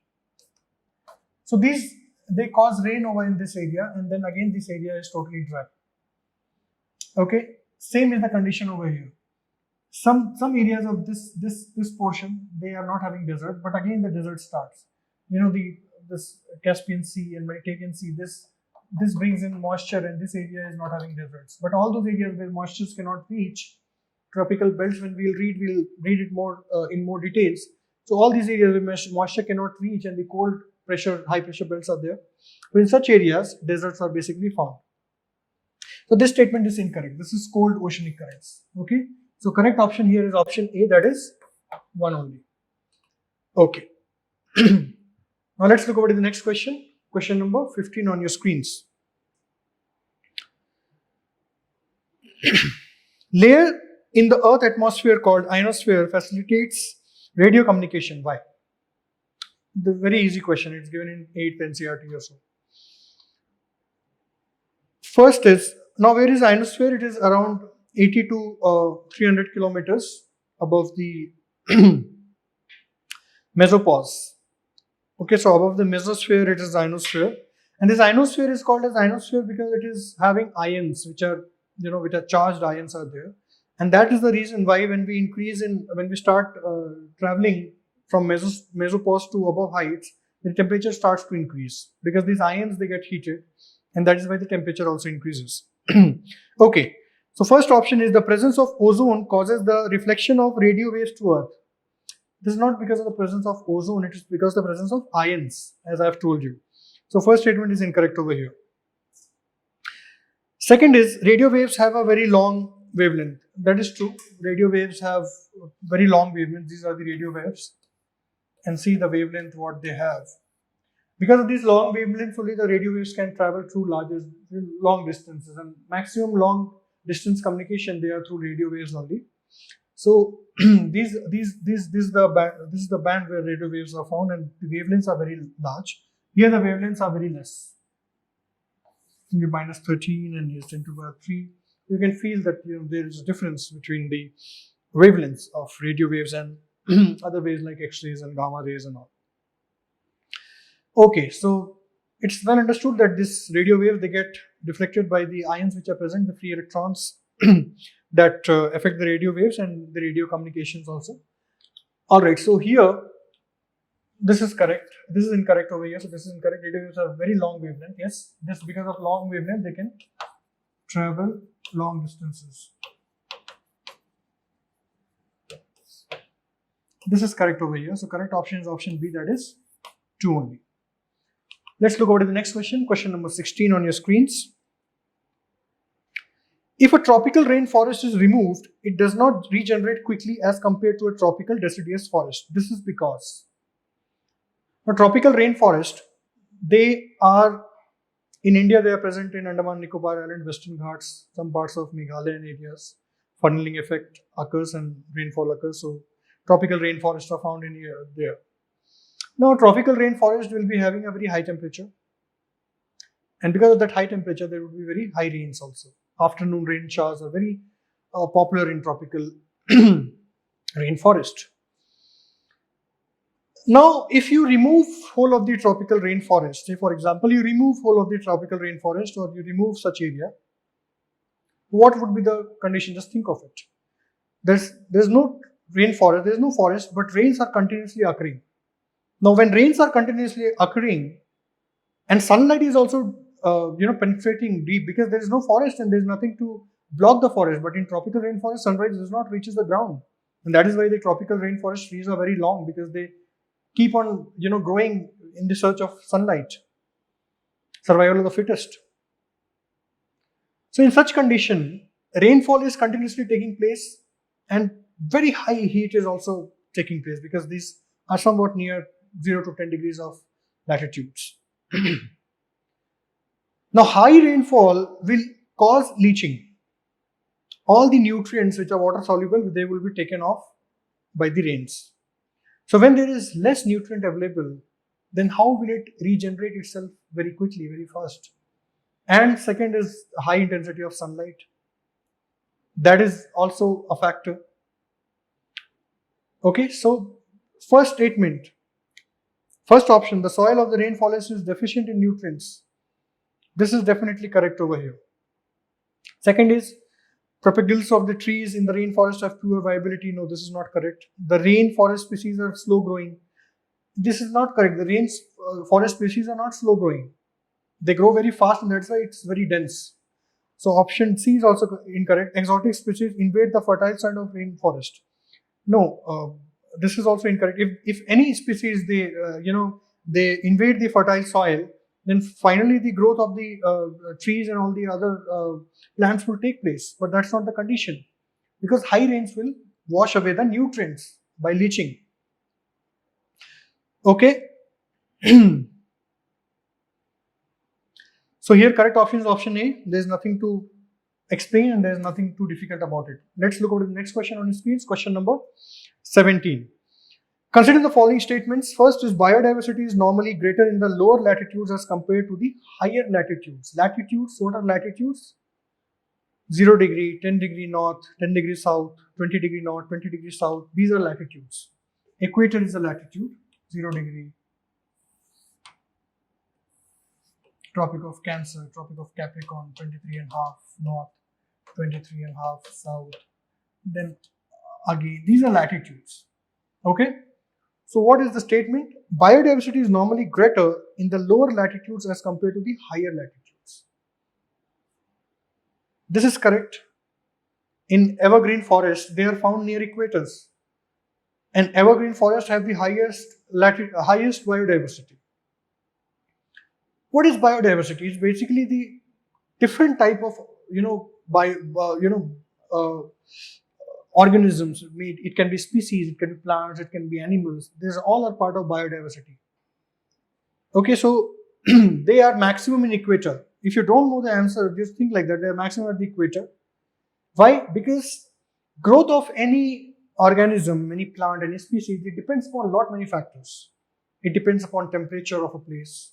So these they cause rain over in this area, and then again this area is totally dry. Okay, same is the condition over here. Some areas of this portion they are not having desert, but again the desert starts. This Caspian Sea and Mediterranean Sea, this brings in moisture, and this area is not having deserts. But all those areas where moistures cannot reach tropical belts, when we'll read it more in more details. So all these areas where moisture cannot reach and the cold pressure, high pressure belts are there. So in such areas, deserts are basically found. So this statement is incorrect. This is cold oceanic currents. Okay. So correct option here is option A, that is one only. Okay. Now let's look over to the next question. Question number 15 on your screens. Layer in the Earth atmosphere called ionosphere facilitates radio communication. Why? The very easy question. It's given in 8th NCERT or so. First is, now where is ionosphere? It is around 80 to 300 kilometers above the mesopause. Okay, so above the mesosphere it is ionosphere, and this ionosphere is called as ionosphere because it is having ions which are charged ions are there, and that is the reason why when we start traveling from mesopause to above heights, the temperature starts to increase because these ions they get heated, and that is why the temperature also increases. Okay, so first option is the presence of ozone causes the reflection of radio waves to Earth. This is not because of the presence of ozone, it is because of the presence of ions, as I have told you. So first statement is incorrect over here. Second is, radio waves have a very long wavelength. That is true. Radio waves have very long wavelengths. These are the radio waves. And see the wavelength what they have. Because of these long wavelengths, only the radio waves can travel through long distances, and maximum long distance communication they are through radio waves only. So this is the band where radio waves are found, and the wavelengths are very large. Here the wavelengths are very less. In the -13 and here 10⁻3, you can feel that there is a difference between the wavelengths of radio waves and other waves like X-rays and gamma rays and all. Okay, so it's well understood that this radio wave they get deflected by the ions which are present, the free electrons that affect the radio waves and the radio communications also. Alright, so here this is correct. This is incorrect over here. So this is incorrect. Radio waves have very long wavelength. Yes, this because of long wavelength they can travel long distances. This is correct over here. So correct option is option B, that is 2 only. Let's look over to the next question. Question number 16 on your screens. If a tropical rainforest is removed, it does not regenerate quickly as compared to a tropical deciduous forest. This is because a tropical rainforest, they are in India, they are present in Andaman Nicobar Island, Western Ghats, some parts of Meghalayan areas. Funneling effect occurs and rainfall occurs. So tropical rainforests are found in here, there. Now, tropical rainforest will be having a very high temperature, and because of that high temperature, there would be very high rains also. Afternoon rain showers are very popular in tropical rainforest. Now, if you remove whole of the tropical rainforest, say for example, you remove whole of the tropical rainforest or you remove such area, what would be the condition? Just think of it. There's no rainforest, there's no forest, but rains are continuously occurring. Now, when rains are continuously occurring and sunlight is also penetrating deep, because there is no forest and there is nothing to block the forest, but in tropical rainforest, sunlight does not reaches the ground, and that is why the tropical rainforest trees are very long, because they keep on growing in the search of sunlight. Survival of the fittest. So in such condition, rainfall is continuously taking place, and very high heat is also taking place because these are somewhat near 0 to 10 degrees of latitudes. Now, high rainfall will cause leaching. All the nutrients which are water soluble, they will be taken off by the rains. So when there is less nutrient available, then how will it regenerate itself very quickly, very fast? And second is high intensity of sunlight. That is also a factor. Okay, so first statement, first option, the soil of the rainforest is deficient in nutrients. This is definitely correct over here. Second is, propagals of the trees in the rainforest have poor viability. No, this is not correct. The rainforest species are slow growing. This is not correct. The rainforest species are not slow growing. They grow very fast and that's why it's very dense. So option C is also incorrect. Exotic species invade the fertile side of rainforest. No, this is also incorrect. If any species they invade the fertile soil, then finally the growth of the trees and all the other plants will take place. But that's not the condition, because high rains will wash away the nutrients by leaching. Okay. So here correct option is option A. There's nothing to explain and there's nothing too difficult about it. Let's look over the next question on the screen. Question number 17. Consider the following statements. First is, biodiversity is normally greater in the lower latitudes as compared to the higher latitudes. Latitudes, what are latitudes? 0 degree, 10 degree north, 10 degree south, 20 degree north, 20 degree south. These are latitudes. Equator is a latitude, 0 degree. Tropic of Cancer, Tropic of Capricorn, 23.5 north, 23.5 south. Then again, these are latitudes. Okay. So what is the statement? Biodiversity is normally greater in the lower latitudes as compared to the higher latitudes. This is correct. In evergreen forests, they are found near equators. And evergreen forests have the highest biodiversity. What is biodiversity? It's basically the different type of organisms. It can be species, it can be plants, it can be animals. These all are part of biodiversity. Okay, so they are maximum in equator. If you don't know the answer, just think like that. They are maximum at the equator. Why? Because growth of any organism, any plant, any species, it depends upon many factors. It depends upon temperature of a place.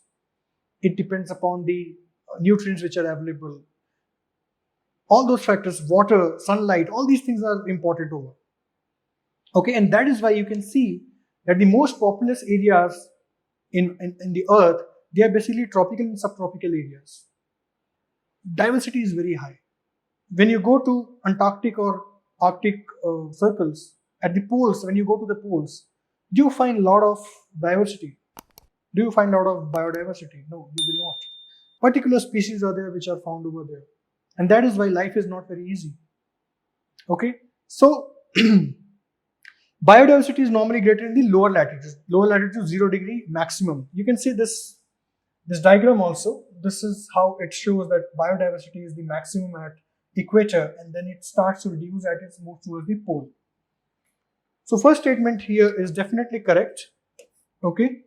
It depends upon the nutrients which are available. All those factors, water, sunlight, all these things are important over. Okay, and that is why you can see that the most populous areas in the earth, they are basically tropical and subtropical areas. Diversity is very high. When you go to Antarctic or Arctic circles, at the poles, when you go to the poles, do you find a lot of diversity? Do you find a lot of biodiversity? No, you will not. Particular species are there which are found over there. And that is why life is not very easy. Okay, so biodiversity is normally greater in the lower latitudes. Lower latitude 0 degree maximum. You can see this diagram also. This is how it shows that biodiversity is the maximum at equator, and then it starts to reduce as it moves towards the pole. So first statement here is definitely correct. Okay.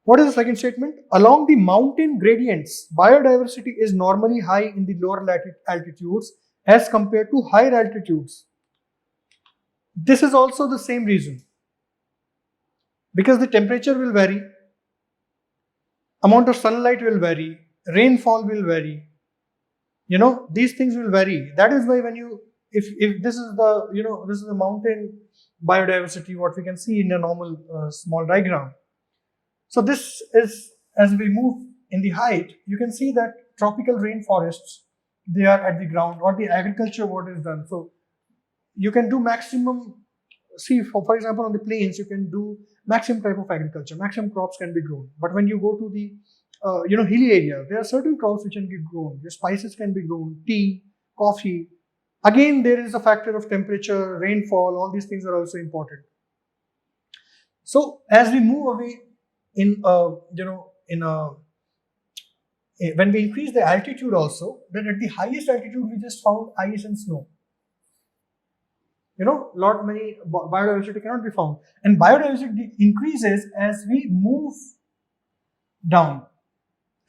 What is the second statement? Along the mountain gradients, biodiversity is normally high in the lower altitudes as compared to higher altitudes. This is also the same reason. Because the temperature will vary, amount of sunlight will vary, rainfall will vary. These things will vary. That is why when if this is this is the mountain biodiversity, what we can see in a normal small diagram. So this is, as we move in the height, you can see that tropical rainforests, they are at the ground, or the agriculture what is done. So you can do maximum, see for example on the plains, you can do maximum type of agriculture, maximum crops can be grown. But when you go to the hilly area, there are certain crops which can be grown. The spices can be grown, tea, coffee. Again, there is a factor of temperature, rainfall, all these things are also important. So as we move away when we increase the altitude also, then at the highest altitude we just found ice and snow. lot many biodiversity cannot be found. And biodiversity increases as we move down.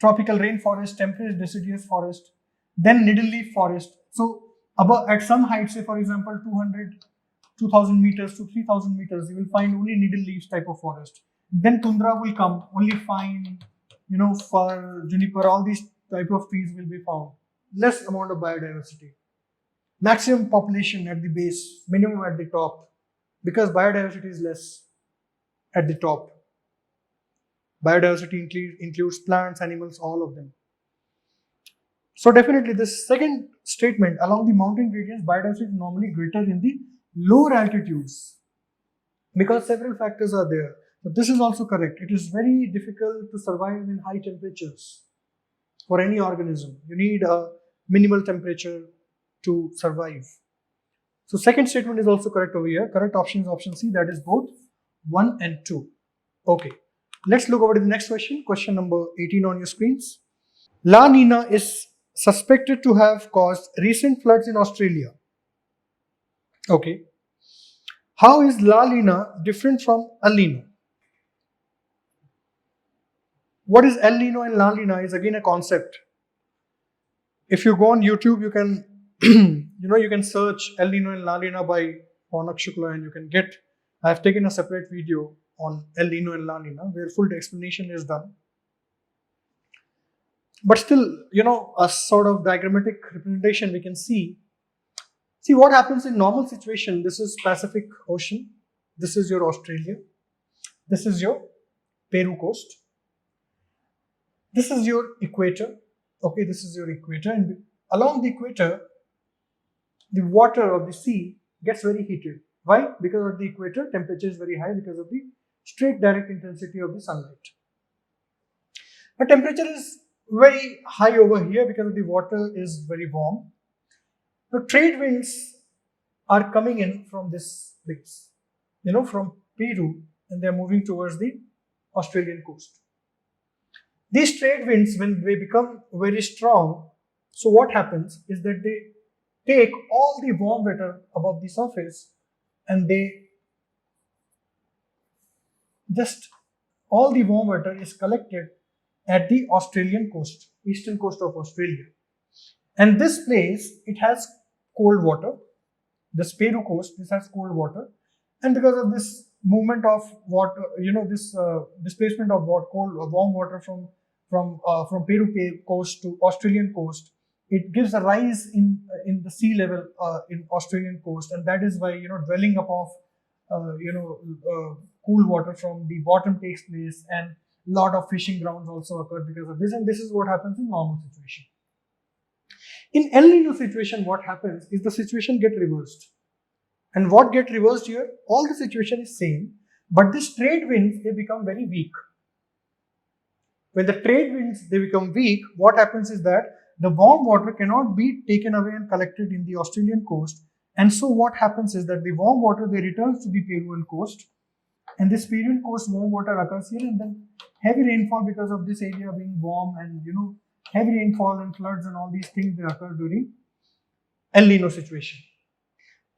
Tropical rainforest, temperate deciduous forest, then needle-leaf forest. So above, at some height, say for example 2,000 meters to 3,000 meters, you will find only needle-leaves type of forest. Then tundra will come, only fine, fir, juniper, all these type of trees will be found. Less amount of biodiversity. Maximum population at the base, minimum at the top, because biodiversity is less at the top. Biodiversity includes plants, animals, all of them. So definitely this second statement, along the mountain gradients, biodiversity is normally greater in the lower altitudes because several factors are there. But this is also correct. It is very difficult to survive in high temperatures for any organism. You need a minimal temperature to survive. So second statement is also correct over here. Correct option is option C, that is both 1 and 2. Okay. Let's look over to the next question. Question number 18 on your screens. La Nina is suspected to have caused recent floods in Australia. Okay. How is La Nina different from El Nino? What is El Nino and La Nina is again a concept. If you go on YouTube, you can you can search El Nino and La Nina by Ronak Shukla and you can get. I have taken a separate video on El Nino and La Nina where full explanation is done. But still, a sort of diagrammatic representation we can see. See what happens in normal situation. This is Pacific Ocean. This is your Australia. This is your Peru coast. This is your equator. Okay, this is your equator. And along the equator, the water of the sea gets very heated. Why? Because of the equator, temperature is very high because of the straight direct intensity of the sunlight. But temperature is very high over here because the water is very warm. Now trade winds are coming in from this place, from Peru, and they are moving towards the Australian coast. These trade winds, when they become very strong, so what happens is that they take all the warm water above the surface and all the warm water is collected at the Australian coast, eastern coast of Australia. And this place, it has cold water. This Peru coast, this has cold water. And because of this movement of water, this displacement of warm water from Peru coast to Australian coast, it gives a rise in the sea level in Australian coast, and that is why dwelling up of cool water from the bottom takes place, and lot of fishing grounds also occur because of this. And this is what happens in normal situation. In El Nino situation, what happens is the situation get reversed. And what get reversed here? All the situation is same, but these trade winds, they become very weak. When the trade winds, they become weak, what happens is that the warm water cannot be taken away and collected in the Australian coast. And so what happens is that the warm water, they returns to the Peruvian coast. And this Peruvian coast warm water occurs here, and then heavy rainfall because of this area being warm, and heavy rainfall and floods and all these things, they occur during El Nino situation.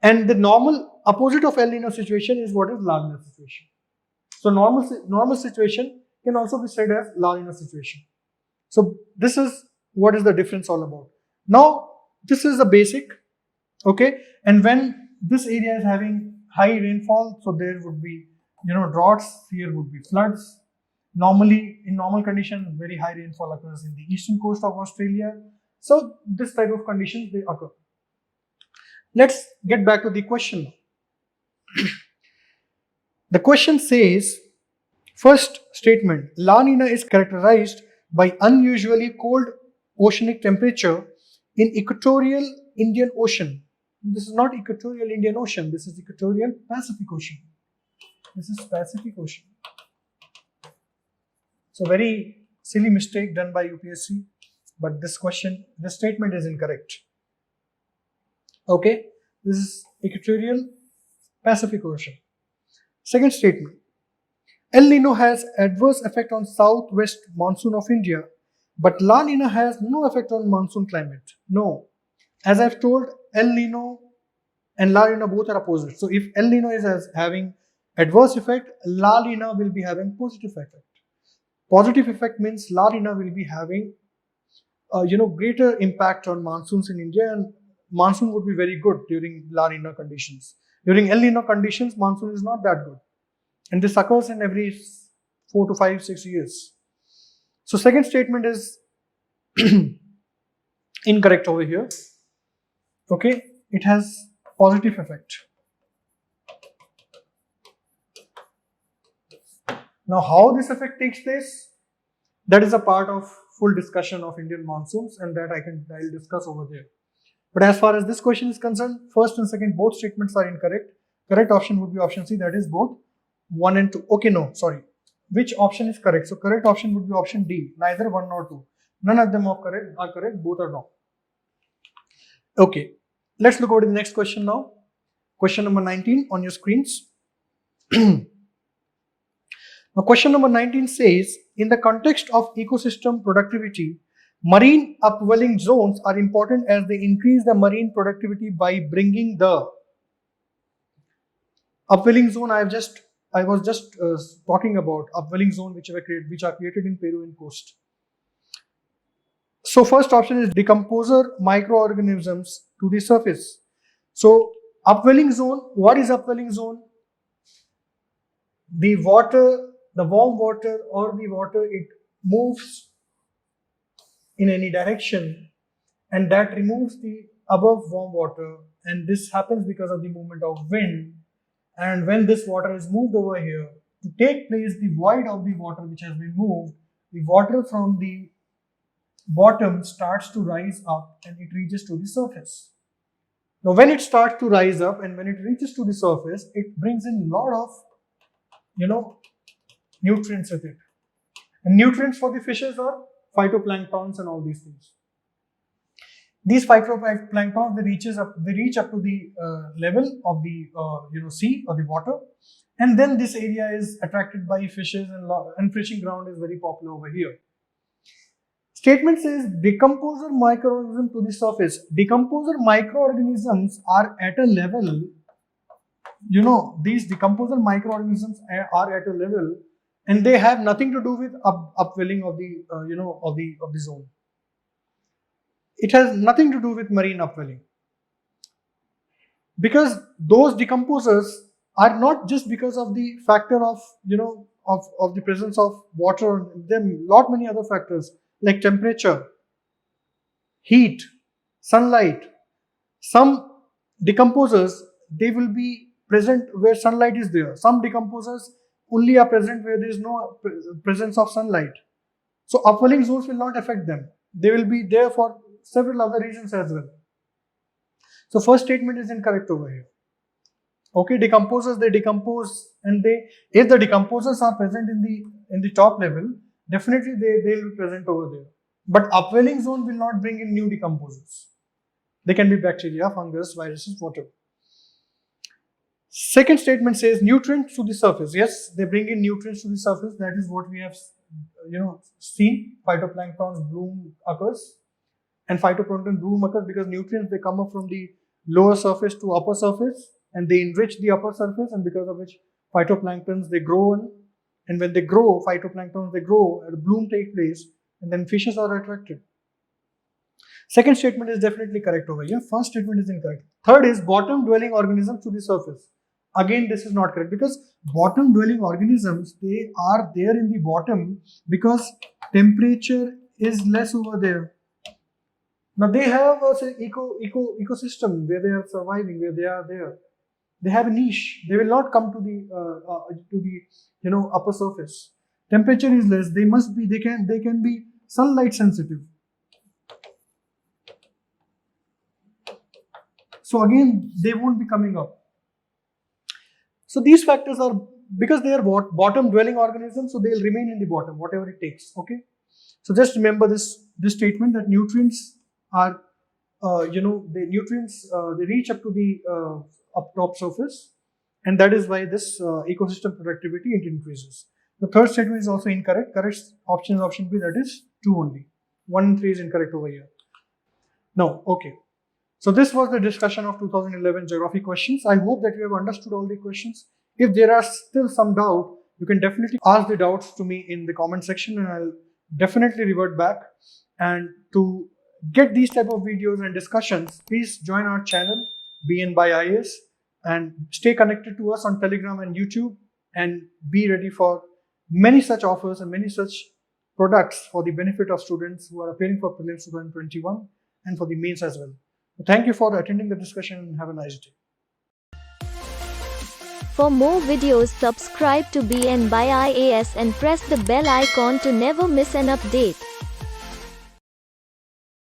And the normal opposite of El Nino situation is what is La Nina situation. So normal situation can also be said as La Nina situation. So this is what is the difference all about. Now this is the basic, okay, and when this area is having high rainfall, so there would be droughts, here would be floods. Normally, in normal conditions, very high rainfall occurs in the eastern coast of Australia. So this type of conditions, they occur. Let's get back to the question. The question says, first statement, La Nina is characterized by unusually cold oceanic temperature in equatorial Indian Ocean. This is not equatorial Indian Ocean, this is equatorial Pacific Ocean. This is Pacific Ocean. So very silly mistake done by UPSC, but this statement is incorrect. Okay, this is equatorial Pacific Ocean. Second statement, El Nino has adverse effect on southwest monsoon of India, but La Nina has no effect on monsoon climate. No, as I've told, El Nino and La Nina both are opposite. So if El Nino is having adverse effect, La Nina will be having positive effect. Positive effect means La Nina will be having greater impact on monsoons in India, and monsoon would be very good during La Nina conditions. During El Nino conditions, monsoon is not that good, and this occurs in every 4 to 5, 6 years. So second statement is incorrect over here. Okay, it has positive effect. Now, how this effect takes place, that is a part of full discussion of Indian monsoons, and that I'll discuss over there. But as far as this question is concerned, first and second both statements are incorrect. Correct option would be option C, that is both 1 and 2. Okay, no, sorry. Which option is correct? So correct option would be option D, neither 1 nor 2. None of them are correct, both are wrong. Okay, let's look over the next question now. Question number 19 on your screens. Now, question number 19 says, in the context of ecosystem productivity, marine upwelling zones are important as they increase the marine productivity by bringing the upwelling zone. I was just talking about upwelling zone which are created in Peruvian coast. So first option is decomposer microorganisms to the surface. So upwelling zone, what is upwelling zone? The water, the warm water or the water, it moves in any direction, and that removes the above warm water, and this happens because of the movement of wind. And when this water is moved over here, to take place the void of the water which has been moved, the water from the bottom starts to rise up and it reaches to the surface. Now when it starts to rise up and when it reaches to the surface, it brings in a lot of nutrients with it. And nutrients for the fishes are phytoplanktons and all these things. These phytoplanktons, they reach up to the level of the sea or the water, and then this area is attracted by fishes, and fishing ground is very popular over here. Statement says decomposer microorganisms to the surface. Decomposer microorganisms are at a level, these decomposer microorganisms are at a level, and they have nothing to do with upwelling of the of the zone. It has nothing to do with marine upwelling, because those decomposers are not just because of the factor of of the presence of water. There are lot many other factors like temperature, heat, sunlight. Some decomposers, they will be present where sunlight is there. Some decomposers only are present where there is no presence of sunlight. So upwelling zones will not affect them. They will be there for several other reasons as well. So first statement is incorrect over here. Okay, decomposers, they decompose, and if the decomposers are present in the top level, definitely they will be present over there. But upwelling zone will not bring in new decomposers. They can be bacteria, fungus, viruses, whatever. Second statement says nutrients to the surface. Yes, they bring in nutrients to the surface. That is what we have seen. Phytoplanktons bloom occurs, and phytoplankton bloom occurs because nutrients, they come up from the lower surface to upper surface, and they enrich the upper surface, and because of which phytoplanktons, they grow on, and when they grow, phytoplanktons, they grow, and a bloom takes place, and then fishes are attracted. Second statement is definitely correct over here. First statement is incorrect. Third is bottom dwelling organisms to the surface. Again, this is not correct, because bottom dwelling organisms, they are there in the bottom because temperature is less over there. Now they have a ecosystem where they are surviving, where they are there. They have a niche. They will not come to the upper surface. Temperature is less. They can be sunlight sensitive. So again, they won't be coming up. So these factors are, because they are bottom dwelling organisms, so they will remain in the bottom, whatever it takes. Okay. So just remember this statement, that nutrients are, they reach up to the up top surface, and that is why this ecosystem productivity, it increases. The third statement is also incorrect. Correct option is option B, that is 2 only. 1 and 3 is incorrect over here. Now, okay. So this was the discussion of 2011 geography questions. I hope that you have understood all the questions. If there are still some doubt, you can definitely ask the doubts to me in the comment section and I'll definitely revert back. And to get these type of videos and discussions, please join our channel BN by IAS and stay connected to us on Telegram and YouTube, and be ready for many such offers and many such products for the benefit of students who are appearing for prelims 2021 and for the mains as well. Thank you for attending the discussion and have a nice day. For more videos, subscribe to BN by IAS and press the bell icon to never miss an update.